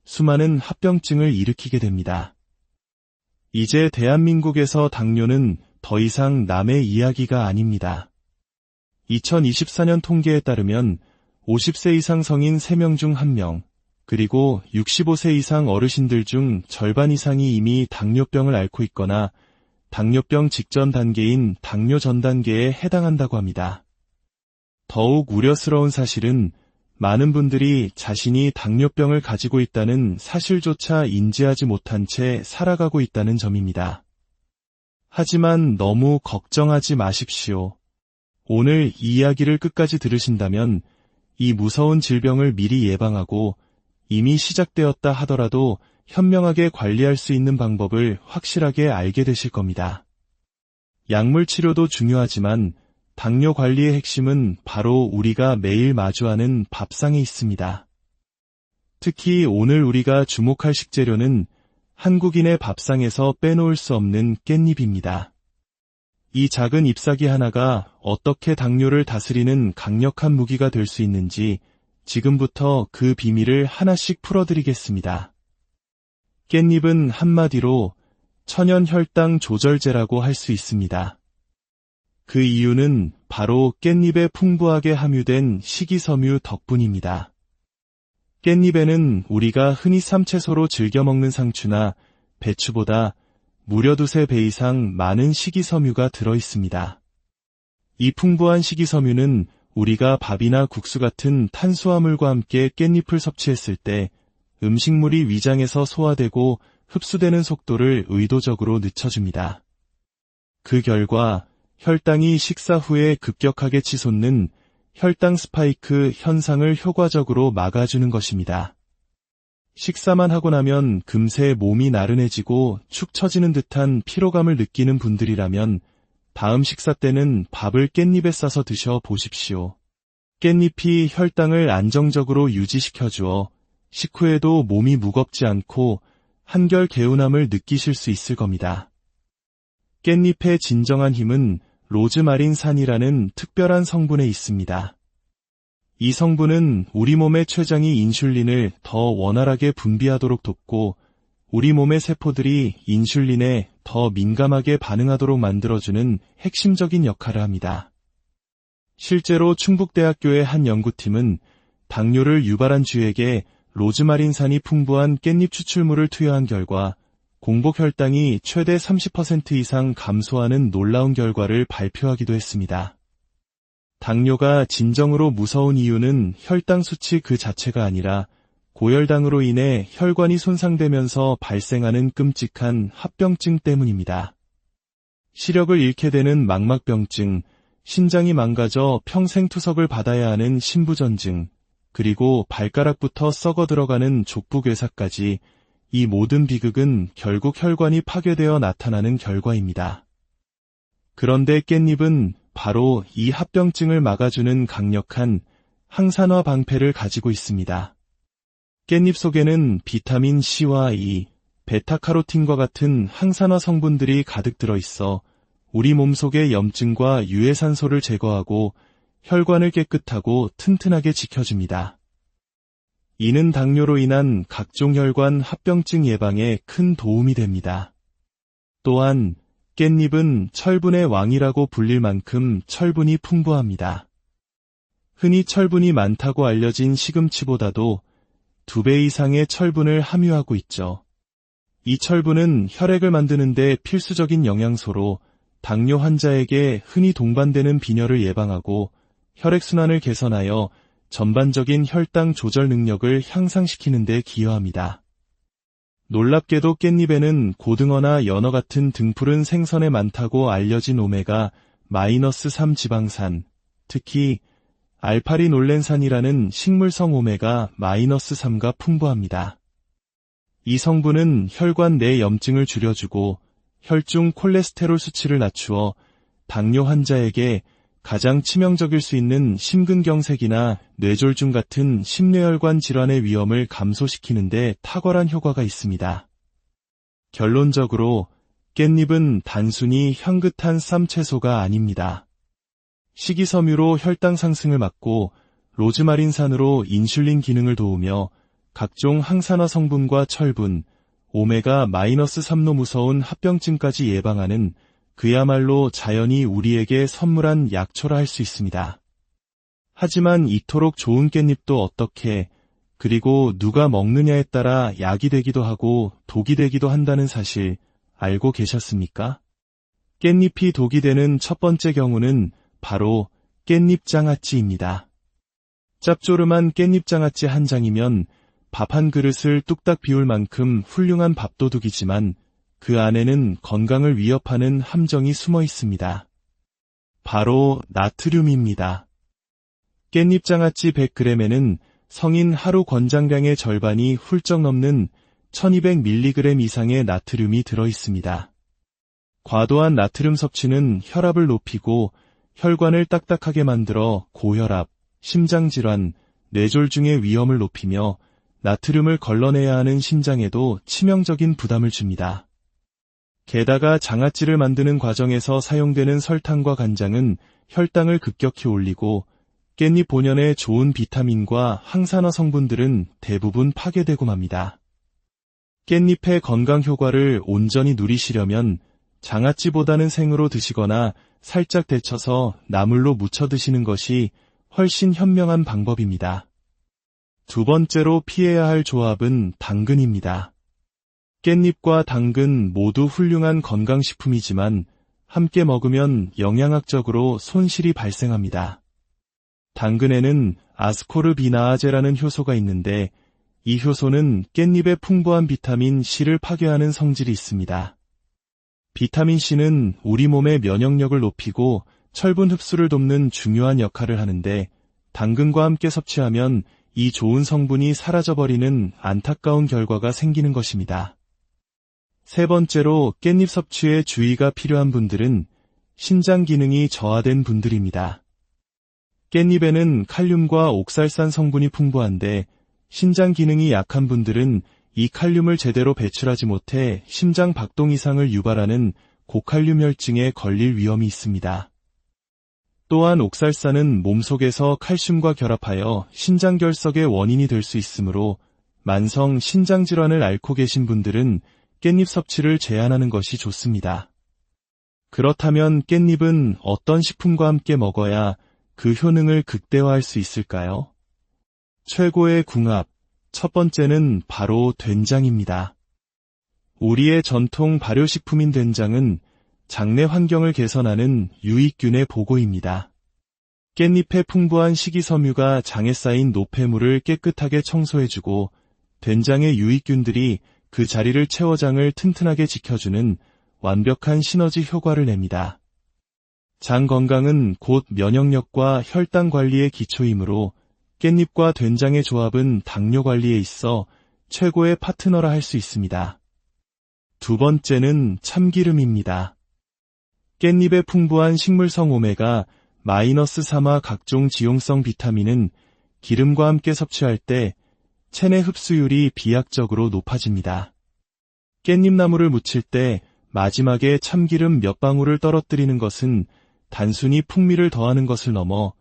수많은 합병증을 일으키게 됩니다. 이제 대한민국에서 당뇨는 더 이상 남의 이야기가 아닙니다. 2024년 통계에 따르면 50세 이상 성인 3명 중 1명, 그리고 65세 이상 어르신들 중 절반 이상이 이미 당뇨병을 앓고 있거나 당뇨병 직전 단계인 당뇨 전 단계에 해당한다고 합니다. 더욱 우려스러운 사실은 많은 분들이 자신이 당뇨병을 가지고 있다는 사실조차 인지하지 못한 채 살아가고 있다는 점입니다. 하지만 너무 걱정하지 마십시오. 오늘 이 이야기를 끝까지 들으신다면 이 무서운 질병을 미리 예방하고 이미 시작되었다 하더라도 현명하게 관리할 수 있는 방법을 확실하게 알게 되실 겁니다. 약물 치료도 중요하지만 당뇨 관리의 핵심은 바로 우리가 매일 마주하는 밥상에 있습니다. 특히 오늘 우리가 주목할 식재료는 한국인의 밥상에서 빼놓을 수 없는 깻잎입니다. 이 작은 잎사귀 하나가 어떻게 당뇨를 다스리는 강력한 무기가 될 수 있는지 지금부터 그 비밀을 하나씩 풀어드리겠습니다. 깻잎은 한마디로 천연 혈당 조절제라고 할 수 있습니다. 그 이유는 바로 깻잎에 풍부하게 함유된 식이섬유 덕분입니다. 깻잎에는 우리가 흔히 쌈채소로 즐겨 먹는 상추나 배추보다 무려 2~3배 이상 많은 식이섬유가 들어있습니다. 이 풍부한 식이섬유는 우리가 밥이나 국수 같은 탄수화물과 함께 깻잎을 섭취했을 때 음식물이 위장에서 소화되고 흡수되는 속도를 의도적으로 늦춰줍니다. 그 결과 혈당이 식사 후에 급격하게 치솟는 혈당 스파이크 현상을 효과적으로 막아주는 것입니다. 식사만 하고 나면 금세 몸이 나른해지고 축 처지는 듯한 피로감을 느끼는 분들이라면 다음 식사 때는 밥을 깻잎에 싸서 드셔 보십시오. 깻잎이 혈당을 안정적으로 유지시켜주어 식후에도 몸이 무겁지 않고 한결 개운함을 느끼실 수 있을 겁니다. 깻잎의 진정한 힘은 로즈마린산이라는 특별한 성분에 있습니다. 이 성분은 우리 몸의 췌장이 인슐린을 더 원활하게 분비하도록 돕고 우리 몸의 세포들이 인슐린에 더 민감하게 반응하도록 만들어주는 핵심적인 역할을 합니다. 실제로 충북대학교의 한 연구팀은 당뇨를 유발한 쥐에게 로즈마린산이 풍부한 깻잎 추출물을 투여한 결과 공복 혈당이 최대 30% 이상 감소하는 놀라운 결과를 발표하기도 했습니다. 당뇨가 진정으로 무서운 이유는 혈당 수치 그 자체가 아니라 고혈당으로 인해 혈관이 손상되면서 발생하는 끔찍한 합병증 때문입니다. 시력을 잃게 되는 망막병증, 신장이 망가져 평생 투석을 받아야 하는 신부전증, 그리고 발가락부터 썩어 들어가는 족부괴사까지 이 모든 비극은 결국 혈관이 파괴되어 나타나는 결과입니다. 그런데 깻잎은 바로 이 합병증을 막아주는 강력한 항산화 방패를 가지고 있습니다. 깻잎 속에는 비타민 C와 E, 베타카로틴과 같은 항산화 성분들이 가득 들어있어 우리 몸속의 염증과 유해산소를 제거하고 혈관을 깨끗하고 튼튼하게 지켜줍니다. 이는 당뇨로 인한 각종 혈관 합병증 예방에 큰 도움이 됩니다. 또한 깻잎은 철분의 왕이라고 불릴 만큼 철분이 풍부합니다. 흔히 철분이 많다고 알려진 시금치보다도 2배 이상의 철분을 함유하고 있죠. 이 철분은 혈액을 만드는 데 필수적인 영양소로 당뇨 환자에게 흔히 동반되는 빈혈을 예방하고 혈액순환을 개선하여 전반적인 혈당 조절 능력을 향상시키는 데 기여합니다. 놀랍게도 깻잎에는 고등어나 연어 같은 등푸른 생선에 많다고 알려진 오메가-3 지방산, 특히 알파리놀렌산이라는 식물성 오메가-3가 풍부합니다. 이 성분은 혈관 내 염증을 줄여주고 혈중 콜레스테롤 수치를 낮추어 당뇨 환자에게 가장 치명적일 수 있는 심근경색이나 뇌졸중 같은 심뇌혈관 질환의 위험을 감소시키는 데 탁월한 효과가 있습니다. 결론적으로 깻잎은 단순히 향긋한 쌈채소가 아닙니다. 식이섬유로 혈당 상승을 막고 로즈마린산으로 인슐린 기능을 도우며 각종 항산화 성분과 철분, 오메가-3로 무서운 합병증까지 예방하는 그야말로 자연이 우리에게 선물한 약초라 할 수 있습니다. 하지만 이토록 좋은 깻잎도 어떻게, 그리고 누가 먹느냐에 따라 약이 되기도 하고 독이 되기도 한다는 사실 알고 계셨습니까? 깻잎이 독이 되는 첫 번째 경우는 바로 깻잎장아찌입니다. 짭조름한 깻잎장아찌 한 장이면 밥 한 그릇을 뚝딱 비울 만큼 훌륭한 밥도둑이지만 그 안에는 건강을 위협하는 함정이 숨어 있습니다. 바로 나트륨입니다. 깻잎장아찌 100g에는 성인 하루 권장량의 절반이 훌쩍 넘는 1200mg 이상의 나트륨이 들어있습니다. 과도한 나트륨 섭취는 혈압을 높이고 혈관을 딱딱하게 만들어 고혈압, 심장질환, 뇌졸중의 위험을 높이며 나트륨을 걸러내야 하는 심장에도 치명적인 부담을 줍니다. 게다가 장아찌를 만드는 과정에서 사용되는 설탕과 간장은 혈당을 급격히 올리고 깻잎 본연의 좋은 비타민과 항산화 성분들은 대부분 파괴되고 맙니다. 깻잎의 건강 효과를 온전히 누리시려면 장아찌보다는 생으로 드시거나 살짝 데쳐서 나물로 무쳐 드시는 것이 훨씬 현명한 방법입니다. 두 번째로 피해야 할 조합은 당근입니다. 깻잎과 당근 모두 훌륭한 건강식품이지만 함께 먹으면 영양학적으로 손실이 발생합니다. 당근에는 아스코르비나아제라는 효소가 있는데 이 효소는 깻잎의 풍부한 비타민 C를 파괴하는 성질이 있습니다. 비타민 C는 우리 몸의 면역력을 높이고 철분 흡수를 돕는 중요한 역할을 하는데 당근과 함께 섭취하면 이 좋은 성분이 사라져버리는 안타까운 결과가 생기는 것입니다. 세 번째로 깻잎 섭취에 주의가 필요한 분들은 신장 기능이 저하된 분들입니다. 깻잎에는 칼륨과 옥살산 성분이 풍부한데 신장 기능이 약한 분들은 이 칼륨을 제대로 배출하지 못해 심장 박동 이상을 유발하는 고칼륨 혈증에 걸릴 위험이 있습니다. 또한 옥살산은 몸속에서 칼슘과 결합하여 신장결석의 원인이 될 수 있으므로 만성 신장질환을 앓고 계신 분들은 깻잎 섭취를 제한하는 것이 좋습니다. 그렇다면 깻잎은 어떤 식품과 함께 먹어야 그 효능을 극대화할 수 있을까요? 최고의 궁합, 첫 번째는 바로 된장입니다. 우리의 전통 발효식품인 된장은 장내 환경을 개선하는 유익균의 보고입니다. 깻잎의 풍부한 식이섬유가 장에 쌓인 노폐물을 깨끗하게 청소해주고 된장의 유익균들이 그 자리를 채워 장을 튼튼하게 지켜주는 완벽한 시너지 효과를 냅니다. 장 건강은 곧 면역력과 혈당 관리의 기초이므로 깻잎과 된장의 조합은 당뇨 관리에 있어 최고의 파트너라 할 수 있습니다. 두 번째는 참기름입니다. 깻잎의 풍부한 식물성 오메가-3와 각종 지용성 비타민은 기름과 함께 섭취할 때 체내 흡수율이 비약적으로 높아집니다. 깻잎나물을 무칠 때 마지막에 참기름 몇 방울을 떨어뜨리는 것은 단순히 풍미를 더하는 것을 넘어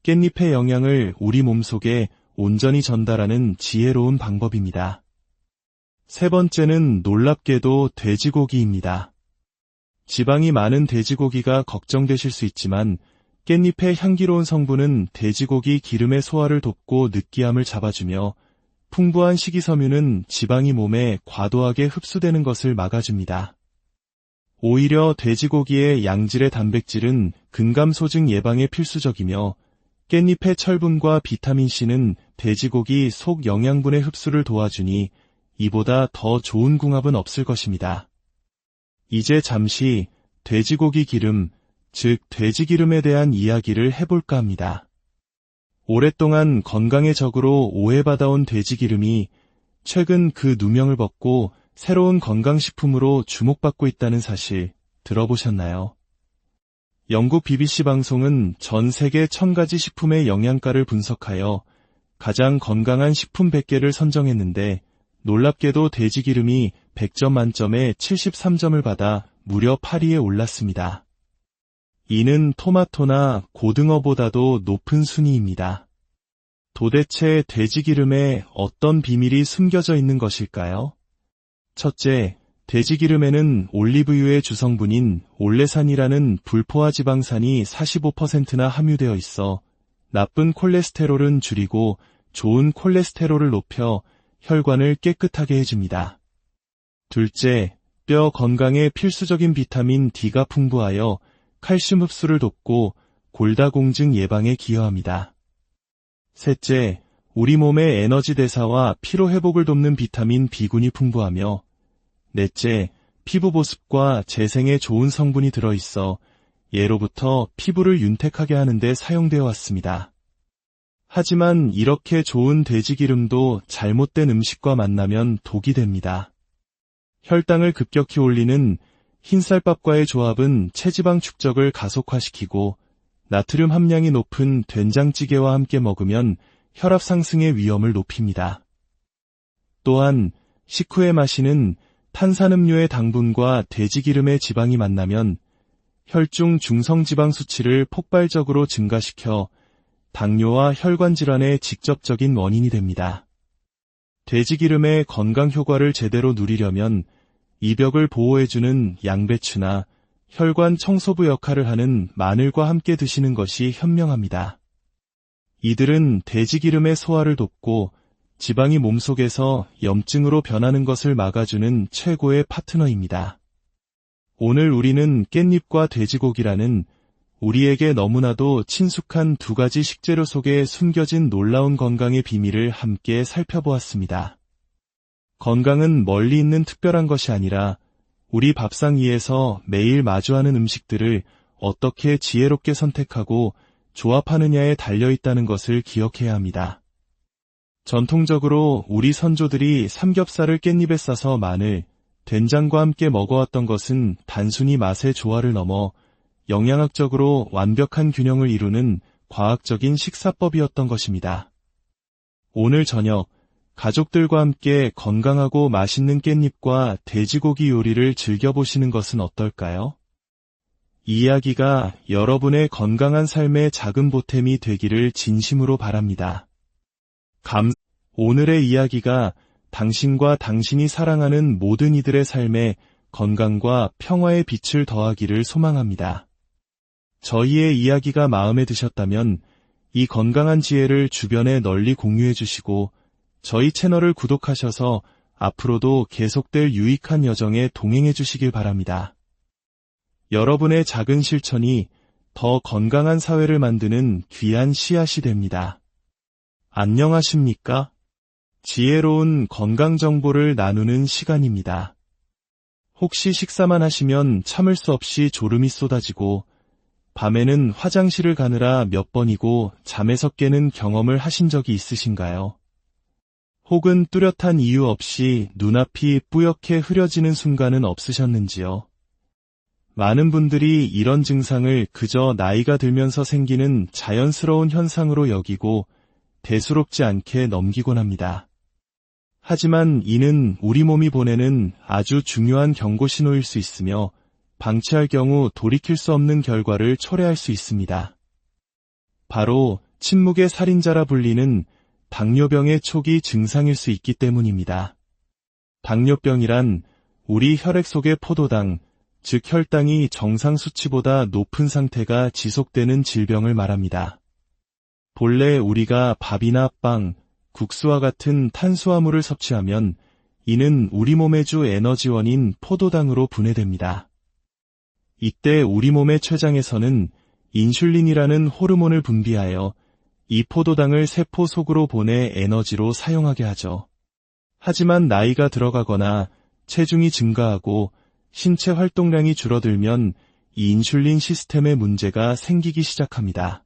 깻잎의 영양을 우리 몸속에 온전히 전달하는 지혜로운 방법입니다. 세 번째는 놀랍게도 돼지고기입니다. 지방이 많은 돼지고기가 걱정되실 수 있지만 깻잎의 향기로운 성분은 돼지고기 기름의 소화를 돕고 느끼함을 잡아주며 풍부한 식이섬유는 지방이 몸에 과도하게 흡수되는 것을 막아줍니다. 오히려 돼지고기의 양질의 단백질은 근감소증 예방에 필수적이며 깻잎의 철분과 비타민C는 돼지고기 속 영양분의 흡수를 도와주니 이보다 더 좋은 궁합은 없을 것입니다. 이제 잠시 돼지고기 기름, 즉 돼지기름에 대한 이야기를 해볼까 합니다. 오랫동안 건강의 적으로 오해받아온 돼지기름이 최근 그 누명을 벗고 새로운 건강식품으로 주목받고 있다는 사실 들어보셨나요? 영국 BBC 방송은 전 세계 1000가지 식품의 영양가를 분석하여 가장 건강한 식품 100개를 선정했는데 놀랍게도 돼지기름이 100점 만점에 73점을 받아 무려 8위에 올랐습니다. 이는 토마토나 고등어보다도 높은 순위입니다. 도대체 돼지기름에 어떤 비밀이 숨겨져 있는 것일까요? 첫째, 돼지기름에는 올리브유의 주성분인 올레산이라는 불포화 지방산이 45%나 함유되어 있어 나쁜 콜레스테롤은 줄이고 좋은 콜레스테롤을 높여 혈관을 깨끗하게 해줍니다. 둘째, 뼈 건강에 필수적인 비타민 D가 풍부하여 칼슘 흡수를 돕고 골다공증 예방에 기여합니다. 셋째, 우리 몸의 에너지 대사와 피로 회복을 돕는 비타민 B군이 풍부하며 넷째, 피부 보습과 재생에 좋은 성분이 들어있어 예로부터 피부를 윤택하게 하는 데 사용되어 왔습니다. 하지만 이렇게 좋은 돼지기름도 잘못된 음식과 만나면 독이 됩니다. 혈당을 급격히 올리는 흰쌀밥과의 조합은 체지방 축적을 가속화시키고 나트륨 함량이 높은 된장찌개와 함께 먹으면 혈압 상승의 위험을 높입니다. 또한 식후에 마시는 탄산음료의 당분과 돼지기름의 지방이 만나면 혈중 중성지방 수치를 폭발적으로 증가시켜 당뇨와 혈관 질환의 직접적인 원인이 됩니다. 돼지기름의 건강 효과를 제대로 누리려면 이벽을 보호해주는 양배추나 혈관 청소부 역할을 하는 마늘과 함께 드시는 것이 현명합니다. 이들은 돼지기름의 소화를 돕고 지방이 몸속에서 염증으로 변하는 것을 막아주는 최고의 파트너입니다. 오늘 우리는 깻잎과 돼지고기라는 우리에게 너무나도 친숙한 두 가지 식재료 속에 숨겨진 놀라운 건강의 비밀을 함께 살펴보았습니다. 건강은 멀리 있는 특별한 것이 아니라 우리 밥상 위에서 매일 마주하는 음식들을 어떻게 지혜롭게 선택하고 조합하느냐에 달려있다는 것을 기억해야 합니다. 전통적으로 우리 선조들이 삼겹살을 깻잎에 싸서 마늘, 된장과 함께 먹어왔던 것은 단순히 맛의 조화를 넘어 영양학적으로 완벽한 균형을 이루는 과학적인 식사법이었던 것입니다. 오늘 저녁 가족들과 함께 건강하고 맛있는 깻잎과 돼지고기 요리를 즐겨보시는 것은 어떨까요? 이 이야기가 여러분의 건강한 삶의 작은 보탬이 되기를 진심으로 바랍니다. 오늘의 이야기가 당신과 당신이 사랑하는 모든 이들의 삶에 건강과 평화의 빛을 더하기를 소망합니다. 저희의 이야기가 마음에 드셨다면 이 건강한 지혜를 주변에 널리 공유해 주시고 저희 채널을 구독하셔서 앞으로도 계속될 유익한 여정에 동행해 주시길 바랍니다. 여러분의 작은 실천이 더 건강한 사회를 만드는 귀한 씨앗이 됩니다. 안녕하십니까? 지혜로운 건강 정보를 나누는 시간입니다. 혹시 식사만 하시면 참을 수 없이 졸음이 쏟아지고 밤에는 화장실을 가느라 몇 번이고 잠에서 깨는 경험을 하신 적이 있으신가요? 혹은 뚜렷한 이유 없이 눈앞이 뿌옇게 흐려지는 순간은 없으셨는지요? 많은 분들이 이런 증상을 그저 나이가 들면서 생기는 자연스러운 현상으로 여기고 대수롭지 않게 넘기곤 합니다. 하지만 이는 우리 몸이 보내는 아주 중요한 경고 신호일 수 있으며 방치할 경우 돌이킬 수 없는 결과를 초래할 수 있습니다. 바로 침묵의 살인자라 불리는 당뇨병의 초기 증상일 수 있기 때문입니다. 당뇨병이란 우리 혈액 속의 포도당, 즉 혈당이 정상 수치보다 높은 상태가 지속되는 질병을 말합니다. 본래 우리가 밥이나 빵, 국수와 같은 탄수화물을 섭취하면 이는 우리 몸의 주 에너지원인 포도당으로 분해됩니다. 이때 우리 몸의 췌장에서는 인슐린이라는 호르몬을 분비하여 이 포도당을 세포 속으로 보내 에너지로 사용하게 하죠. 하지만 나이가 들어가거나 체중이 증가하고 신체 활동량이 줄어들면 이 인슐린 시스템에 문제가 생기기 시작합니다.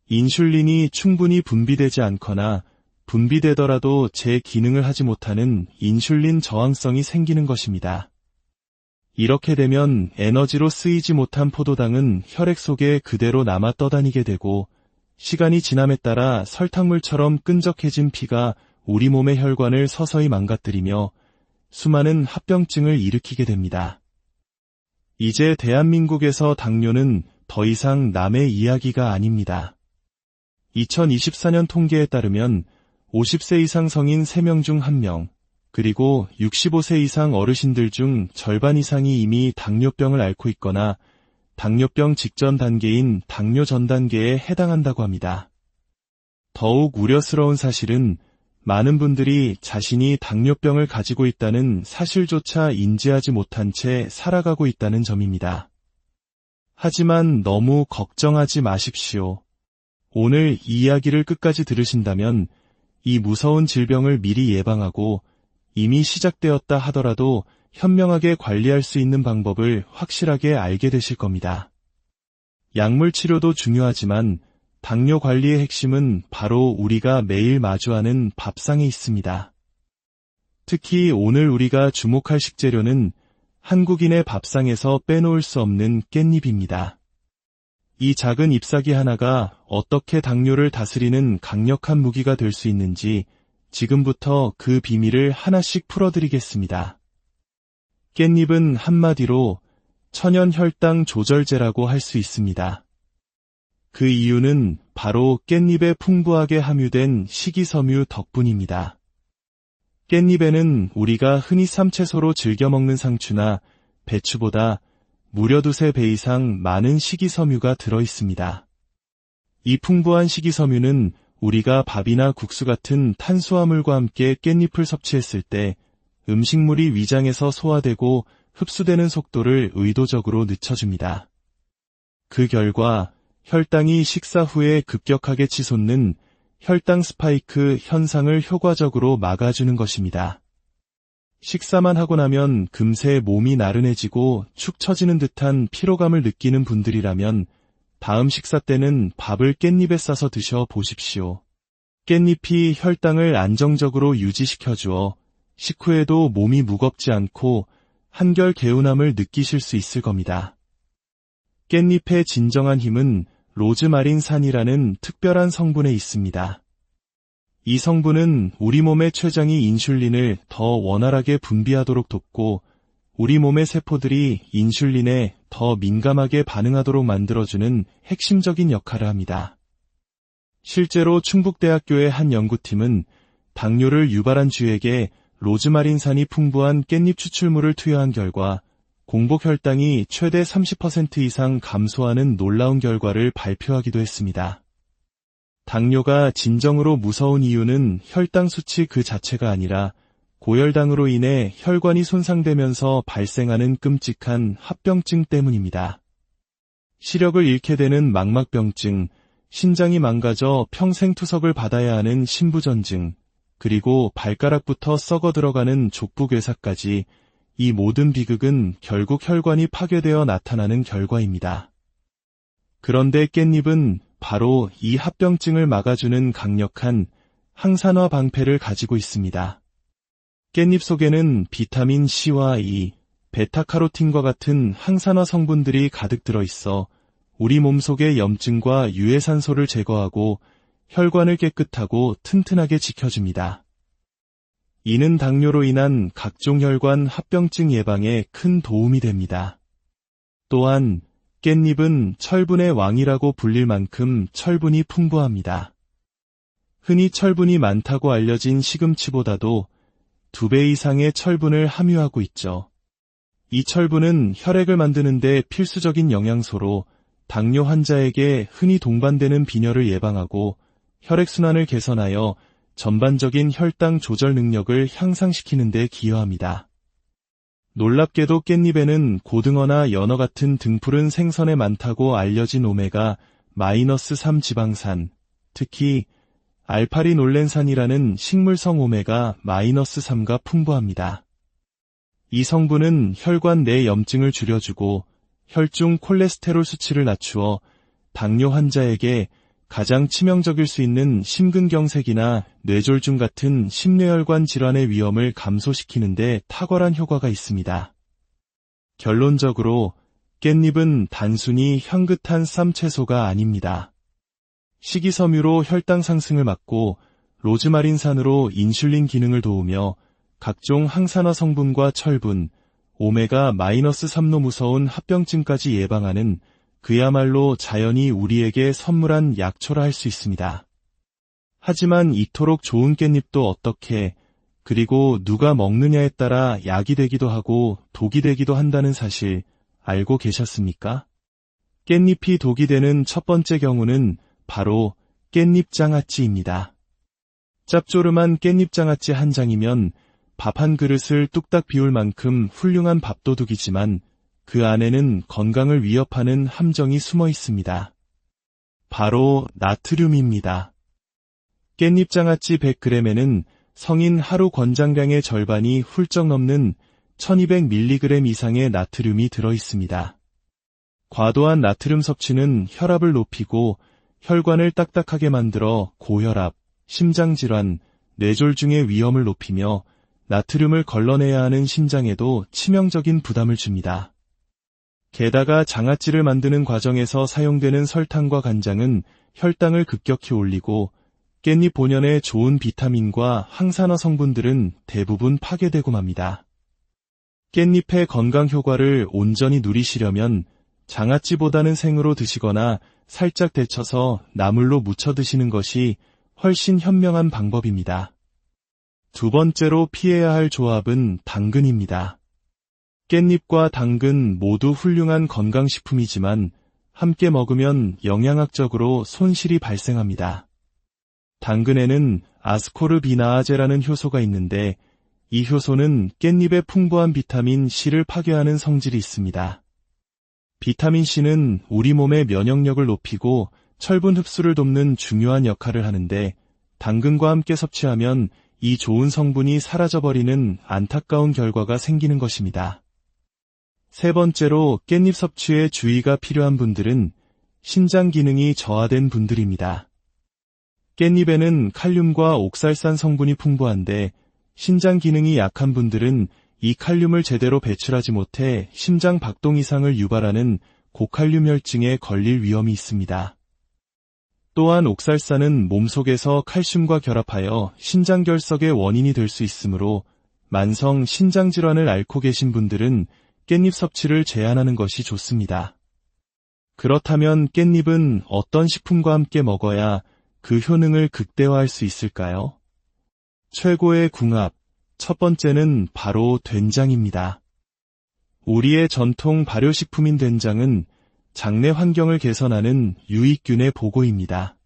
인슐린이 충분히 분비되지 않거나 분비되더라도 제 기능을 하지 못하는 인슐린 저항성이 생기는 것입니다. 이렇게 되면 에너지로 쓰이지 못한 포도당은 혈액 속에 그대로 남아 떠다니게 되고 시간이 지남에 따라 설탕물처럼 끈적해진 피가 우리 몸의 혈관을 서서히 망가뜨리며 수많은 합병증을 일으키게 됩니다. 이제 대한민국에서 당뇨는 더 이상 남의 이야기가 아닙니다. 2024년 통계에 따르면 50세 이상 성인 3명 중 1명, 그리고 65세 이상 어르신들 중 절반 이상이 이미 당뇨병을 앓고 있거나 당뇨병 직전 단계인 당뇨 전 단계에 해당한다고 합니다. 더욱 우려스러운 사실은 많은 분들이 자신이 당뇨병을 가지고 있다는 사실조차 인지하지 못한 채 살아가고 있다는 점입니다. 하지만 너무 걱정하지 마십시오. 오늘 이 이야기를 끝까지 들으신다면 이 무서운 질병을 미리 예방하고 이미 시작되었다 하더라도 현명하게 관리할 수 있는 방법을 확실하게 알게 되실 겁니다. 약물 치료도 중요하지만 당뇨 관리의 핵심은 바로 우리가 매일 마주하는 밥상에 있습니다. 특히 오늘 우리가 주목할 식재료는 한국인의 밥상에서 빼놓을 수 없는 깻잎입니다. 이 작은 잎사귀 하나가 어떻게 당뇨를 다스리는 강력한 무기가 될 수 있는지 지금부터 그 비밀을 하나씩 풀어드리겠습니다. 깻잎은 한마디로 천연 혈당 조절제라고 할 수 있습니다. 그 이유는 바로 깻잎에 풍부하게 함유된 식이섬유 덕분입니다. 깻잎에는 우리가 흔히 쌈채소로 즐겨 먹는 상추나 배추보다 무려 2~3배 이상 많은 식이섬유가 들어있습니다. 이 풍부한 식이섬유는 우리가 밥이나 국수 같은 탄수화물과 함께 깻잎을 섭취했을 때 음식물이 위장에서 소화되고 흡수되는 속도를 의도적으로 늦춰줍니다. 그 결과 혈당이 식사 후에 급격하게 치솟는 혈당 스파이크 현상을 효과적으로 막아주는 것입니다. 식사만 하고 나면 금세 몸이 나른해지고 축 처지는 듯한 피로감을 느끼는 분들이라면 다음 식사 때는 밥을 깻잎에 싸서 드셔 보십시오. 깻잎이 혈당을 안정적으로 유지시켜주어 식후에도 몸이 무겁지 않고 한결 개운함을 느끼실 수 있을 겁니다. 깻잎의 진정한 힘은 로즈마린산이라는 특별한 성분에 있습니다. 이 성분은 우리 몸의 췌장이 인슐린을 더 원활하게 분비하도록 돕고 우리 몸의 세포들이 인슐린에 더 민감하게 반응하도록 만들어주는 핵심적인 역할을 합니다. 실제로 충북대학교의 한 연구팀은 당뇨를 유발한 쥐에게 로즈마린산이 풍부한 깻잎 추출물을 투여한 결과 공복 혈당이 최대 30% 이상 감소하는 놀라운 결과를 발표하기도 했습니다. 당뇨가 진정으로 무서운 이유는 혈당 수치 그 자체가 아니라 고혈당으로 인해 혈관이 손상되면서 발생하는 끔찍한 합병증 때문입니다. 시력을 잃게 되는 망막병증, 신장이 망가져 평생 투석을 받아야 하는 신부전증, 그리고 발가락부터 썩어 들어가는 족부괴사까지 이 모든 비극은 결국 혈관이 파괴되어 나타나는 결과입니다. 그런데 깻잎은 바로 이 합병증을 막아주는 강력한 항산화 방패를 가지고 있습니다. 깻잎 속에는 비타민 C와 E, 베타카로틴과 같은 항산화 성분들이 가득 들어있어 우리 몸속의 염증과 유해산소를 제거하고 혈관을 깨끗하고 튼튼하게 지켜줍니다. 이는 당뇨로 인한 각종 혈관 합병증 예방에 큰 도움이 됩니다. 또한 깻잎은 철분의 왕이라고 불릴 만큼 철분이 풍부합니다. 흔히 철분이 많다고 알려진 시금치보다도 2배 이상의 철분을 함유하고 있죠. 이 철분은 혈액을 만드는 데 필수적인 영양소로 당뇨 환자에게 흔히 동반되는 빈혈을 예방하고 혈액순환을 개선하여 전반적인 혈당 조절 능력을 향상시키는 데 기여합니다. 놀랍게도 깻잎에는 고등어나 연어 같은 등푸른 생선에 많다고 알려진 오메가-3 지방산, 특히 알파리놀렌산이라는 식물성 오메가-3가 풍부합니다. 이 성분은 혈관 내 염증을 줄여주고 혈중 콜레스테롤 수치를 낮추어 당뇨 환자에게 가장 치명적일 수 있는 심근경색이나 뇌졸중 같은 심뇌혈관 질환의 위험을 감소시키는 데 탁월한 효과가 있습니다. 결론적으로 깻잎은 단순히 향긋한 쌈채소가 아닙니다. 식이섬유로 혈당 상승을 막고 로즈마린산으로 인슐린 기능을 도우며 각종 항산화 성분과 철분, 오메가-3로 무서운 합병증까지 예방하는 그야말로 자연이 우리에게 선물한 약초라 할 수 있습니다. 하지만 이토록 좋은 깻잎도 어떻게, 그리고 누가 먹느냐에 따라 약이 되기도 하고 독이 되기도 한다는 사실 알고 계셨습니까? 깻잎이 독이 되는 첫 번째 경우는 바로 깻잎장아찌입니다. 짭조름한 깻잎장아찌 한 장이면 밥 한 그릇을 뚝딱 비울 만큼 훌륭한 밥도둑이지만 그 안에는 건강을 위협하는 함정이 숨어 있습니다. 바로 나트륨입니다. 깻잎장아찌 100g에는 성인 하루 권장량의 절반이 훌쩍 넘는 1200mg 이상의 나트륨이 들어있습니다. 과도한 나트륨 섭취는 혈압을 높이고 혈관을 딱딱하게 만들어 고혈압, 심장질환, 뇌졸중의 위험을 높이며 나트륨을 걸러내야 하는 심장에도 치명적인 부담을 줍니다. 게다가 장아찌를 만드는 과정에서 사용되는 설탕과 간장은 혈당을 급격히 올리고 깻잎 본연의 좋은 비타민과 항산화 성분들은 대부분 파괴되고 맙니다. 깻잎의 건강 효과를 온전히 누리시려면 장아찌보다는 생으로 드시거나 살짝 데쳐서 나물로 무쳐 드시는 것이 훨씬 현명한 방법입니다. 두 번째로 피해야 할 조합은 당근입니다. 깻잎과 당근 모두 훌륭한 건강식품이지만 함께 먹으면 영양학적으로 손실이 발생합니다. 당근에는 아스코르비나아제라는 효소가 있는데 이 효소는 깻잎의 풍부한 비타민 C를 파괴하는 성질이 있습니다. 비타민 C는 우리 몸의 면역력을 높이고 철분 흡수를 돕는 중요한 역할을 하는데 당근과 함께 섭취하면 이 좋은 성분이 사라져버리는 안타까운 결과가 생기는 것입니다. 세 번째로 깻잎 섭취에 주의가 필요한 분들은 신장 기능이 저하된 분들입니다. 깻잎에는 칼륨과 옥살산 성분이 풍부한데 신장 기능이 약한 분들은 이 칼륨을 제대로 배출하지 못해 심장 박동 이상을 유발하는 고칼륨 혈증에 걸릴 위험이 있습니다. 또한 옥살산은 몸속에서 칼슘과 결합하여 신장결석의 원인이 될 수 있으므로 만성 신장질환을 앓고 계신 분들은 깻잎 섭취를 제한하는 것이 좋습니다. 그렇다면 깻잎은 어떤 식품과 함께 먹어야 그 효능을 극대화할 수 있을까요? 최고의 궁합, 첫 번째는 바로 된장입니다. 우리의 전통 발효식품인 된장은 장내 환경을 개선하는 유익균의 보고입니다.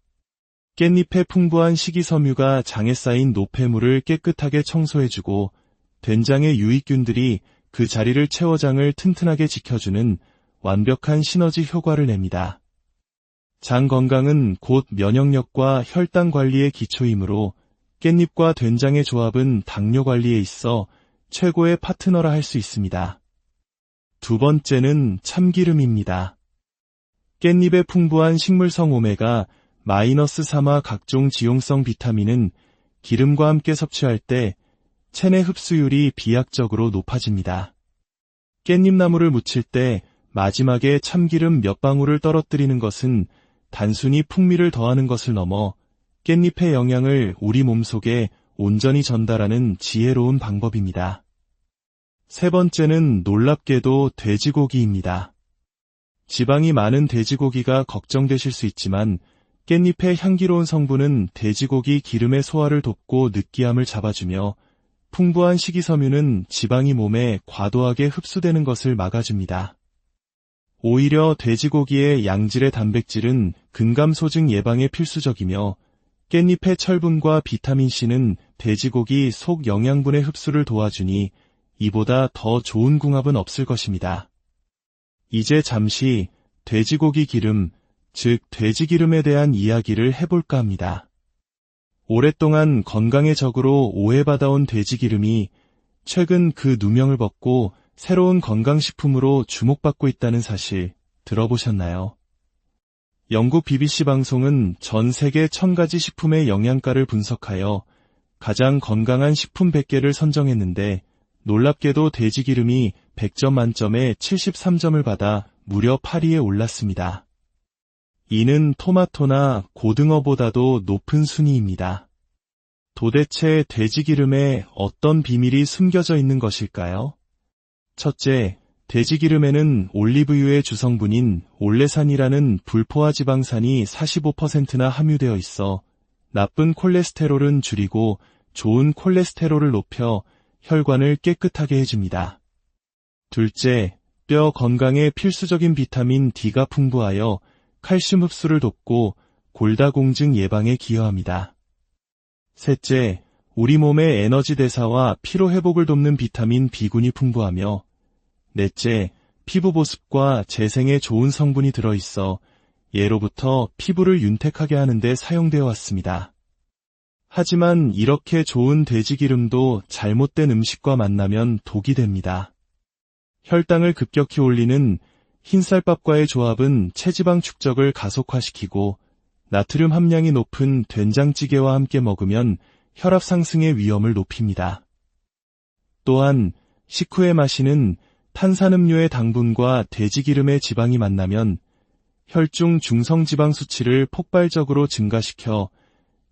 깻잎의 풍부한 식이섬유가 장에 쌓인 노폐물을 깨끗하게 청소해주고 된장의 유익균들이 그 자리를 채워 장을 튼튼하게 지켜주는 완벽한 시너지 효과를 냅니다. 장 건강은 곧 면역력과 혈당 관리의 기초이므로 깻잎과 된장의 조합은 당뇨 관리에 있어 최고의 파트너라 할 수 있습니다. 두 번째는 참기름입니다. 깻잎의 풍부한 식물성 오메가-3와 각종 지용성 비타민은 기름과 함께 섭취할 때 체내 흡수율이 비약적으로 높아집니다. 깻잎나물을 무칠 때 마지막에 참기름 몇 방울을 떨어뜨리는 것은 단순히 풍미를 더하는 것을 넘어 깻잎의 영양을 우리 몸속에 온전히 전달하는 지혜로운 방법입니다. 세 번째는 놀랍게도 돼지고기입니다. 지방이 많은 돼지고기가 걱정되실 수 있지만 깻잎의 향기로운 성분은 돼지고기 기름의 소화를 돕고 느끼함을 잡아주며 풍부한 식이섬유는 지방이 몸에 과도하게 흡수되는 것을 막아줍니다. 오히려 돼지고기의 양질의 단백질은 근감소증 예방에 필수적이며 깻잎의 철분과 비타민C는 돼지고기 속 영양분의 흡수를 도와주니 이보다 더 좋은 궁합은 없을 것입니다. 이제 잠시 돼지고기 기름, 즉 돼지기름에 대한 이야기를 해볼까 합니다. 오랫동안 건강의 적으로 오해받아온 돼지기름이 최근 그 누명을 벗고 새로운 건강식품으로 주목받고 있다는 사실 들어보셨나요? 영국 BBC 방송은 전 세계 1000가지 식품의 영양가를 분석하여 가장 건강한 식품 100개를 선정했는데 놀랍게도 돼지기름이 100점 만점에 73점을 받아 무려 8위에 올랐습니다. 이는 토마토나 고등어보다도 높은 순위입니다. 도대체 돼지기름에 어떤 비밀이 숨겨져 있는 것일까요? 첫째, 돼지기름에는 올리브유의 주성분인 올레산이라는 불포화 지방산이 45%나 함유되어 있어 나쁜 콜레스테롤은 줄이고 좋은 콜레스테롤을 높여 혈관을 깨끗하게 해줍니다. 둘째, 뼈 건강에 필수적인 비타민 D가 풍부하여 칼슘 흡수를 돕고 골다공증 예방에 기여합니다. 셋째, 우리 몸의 에너지 대사와 피로 회복을 돕는 비타민 B군이 풍부하며 넷째, 피부 보습과 재생에 좋은 성분이 들어있어 예로부터 피부를 윤택하게 하는 데 사용되어 왔습니다. 하지만 이렇게 좋은 돼지기름도 잘못된 음식과 만나면 독이 됩니다. 혈당을 급격히 올리는 흰쌀밥과의 조합은 체지방 축적을 가속화시키고 나트륨 함량이 높은 된장찌개와 함께 먹으면 혈압 상승의 위험을 높입니다. 또한 식후에 마시는 탄산음료의 당분과 돼지기름의 지방이 만나면 혈중 중성지방 수치를 폭발적으로 증가시켜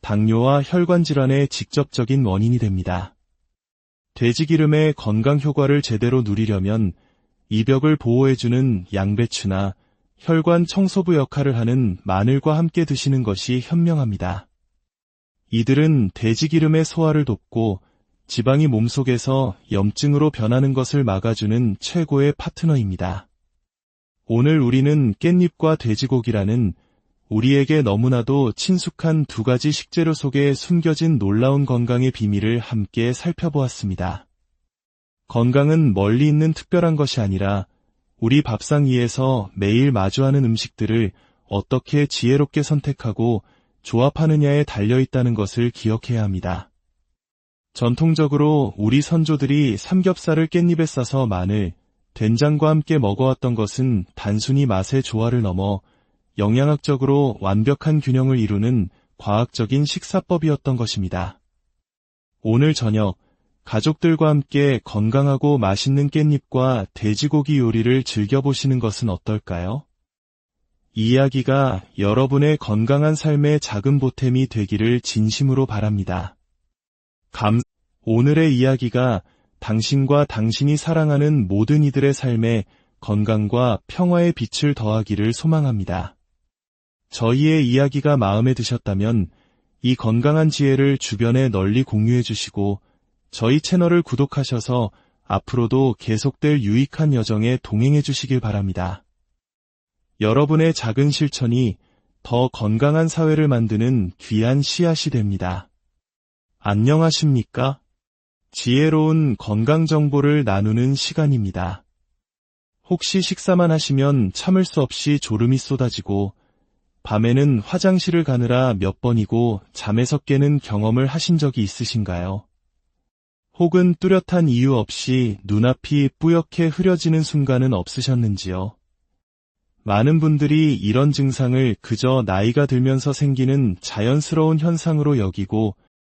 당뇨와 혈관 질환의 직접적인 원인이 됩니다. 돼지기름의 건강 효과를 제대로 누리려면 이벽을 보호해주는 양배추나 혈관 청소부 역할을 하는 마늘과 함께 드시는 것이 현명합니다. 이들은 돼지기름의 소화를 돕고 지방이 몸속에서 염증으로 변하는 것을 막아주는 최고의 파트너입니다. 오늘 우리는 깻잎과 돼지고기라는 우리에게 너무나도 친숙한 두 가지 식재료 속에 숨겨진 놀라운 건강의 비밀을 함께 살펴보았습니다. 건강은 멀리 있는 특별한 것이 아니라 우리 밥상 위에서 매일 마주하는 음식들을 어떻게 지혜롭게 선택하고 조합하느냐에 달려있다는 것을 기억해야 합니다. 전통적으로 우리 선조들이 삼겹살을 깻잎에 싸서 마늘, 된장과 함께 먹어왔던 것은 단순히 맛의 조화를 넘어 영양학적으로 완벽한 균형을 이루는 과학적인 식사법이었던 것입니다. 오늘 저녁 가족들과 함께 건강하고 맛있는 깻잎과 돼지고기 요리를 즐겨보시는 것은 어떨까요? 이 이야기가 여러분의 건강한 삶의 작은 보탬이 되기를 진심으로 바랍니다. 오늘의 이야기가 당신과 당신이 사랑하는 모든 이들의 삶에 건강과 평화의 빛을 더하기를 소망합니다. 저희의 이야기가 마음에 드셨다면 이 건강한 지혜를 주변에 널리 공유해 주시고 저희 채널을 구독하셔서 앞으로도 계속될 유익한 여정에 동행해 주시길 바랍니다. 여러분의 작은 실천이 더 건강한 사회를 만드는 귀한 씨앗이 됩니다. 안녕하십니까? 지혜로운 건강 정보를 나누는 시간입니다. 혹시 식사만 하시면 참을 수 없이 졸음이 쏟아지고 밤에는 화장실을 가느라 몇 번이고 잠에서 깨는 경험을 하신 적이 있으신가요? 혹은 뚜렷한 이유 없이 눈앞이 뿌옇게 흐려지는 순간은 없으셨는지요? 많은 분들이 이런 증상을 그저 나이가 들면서 생기는 자연스러운 현상으로 여기고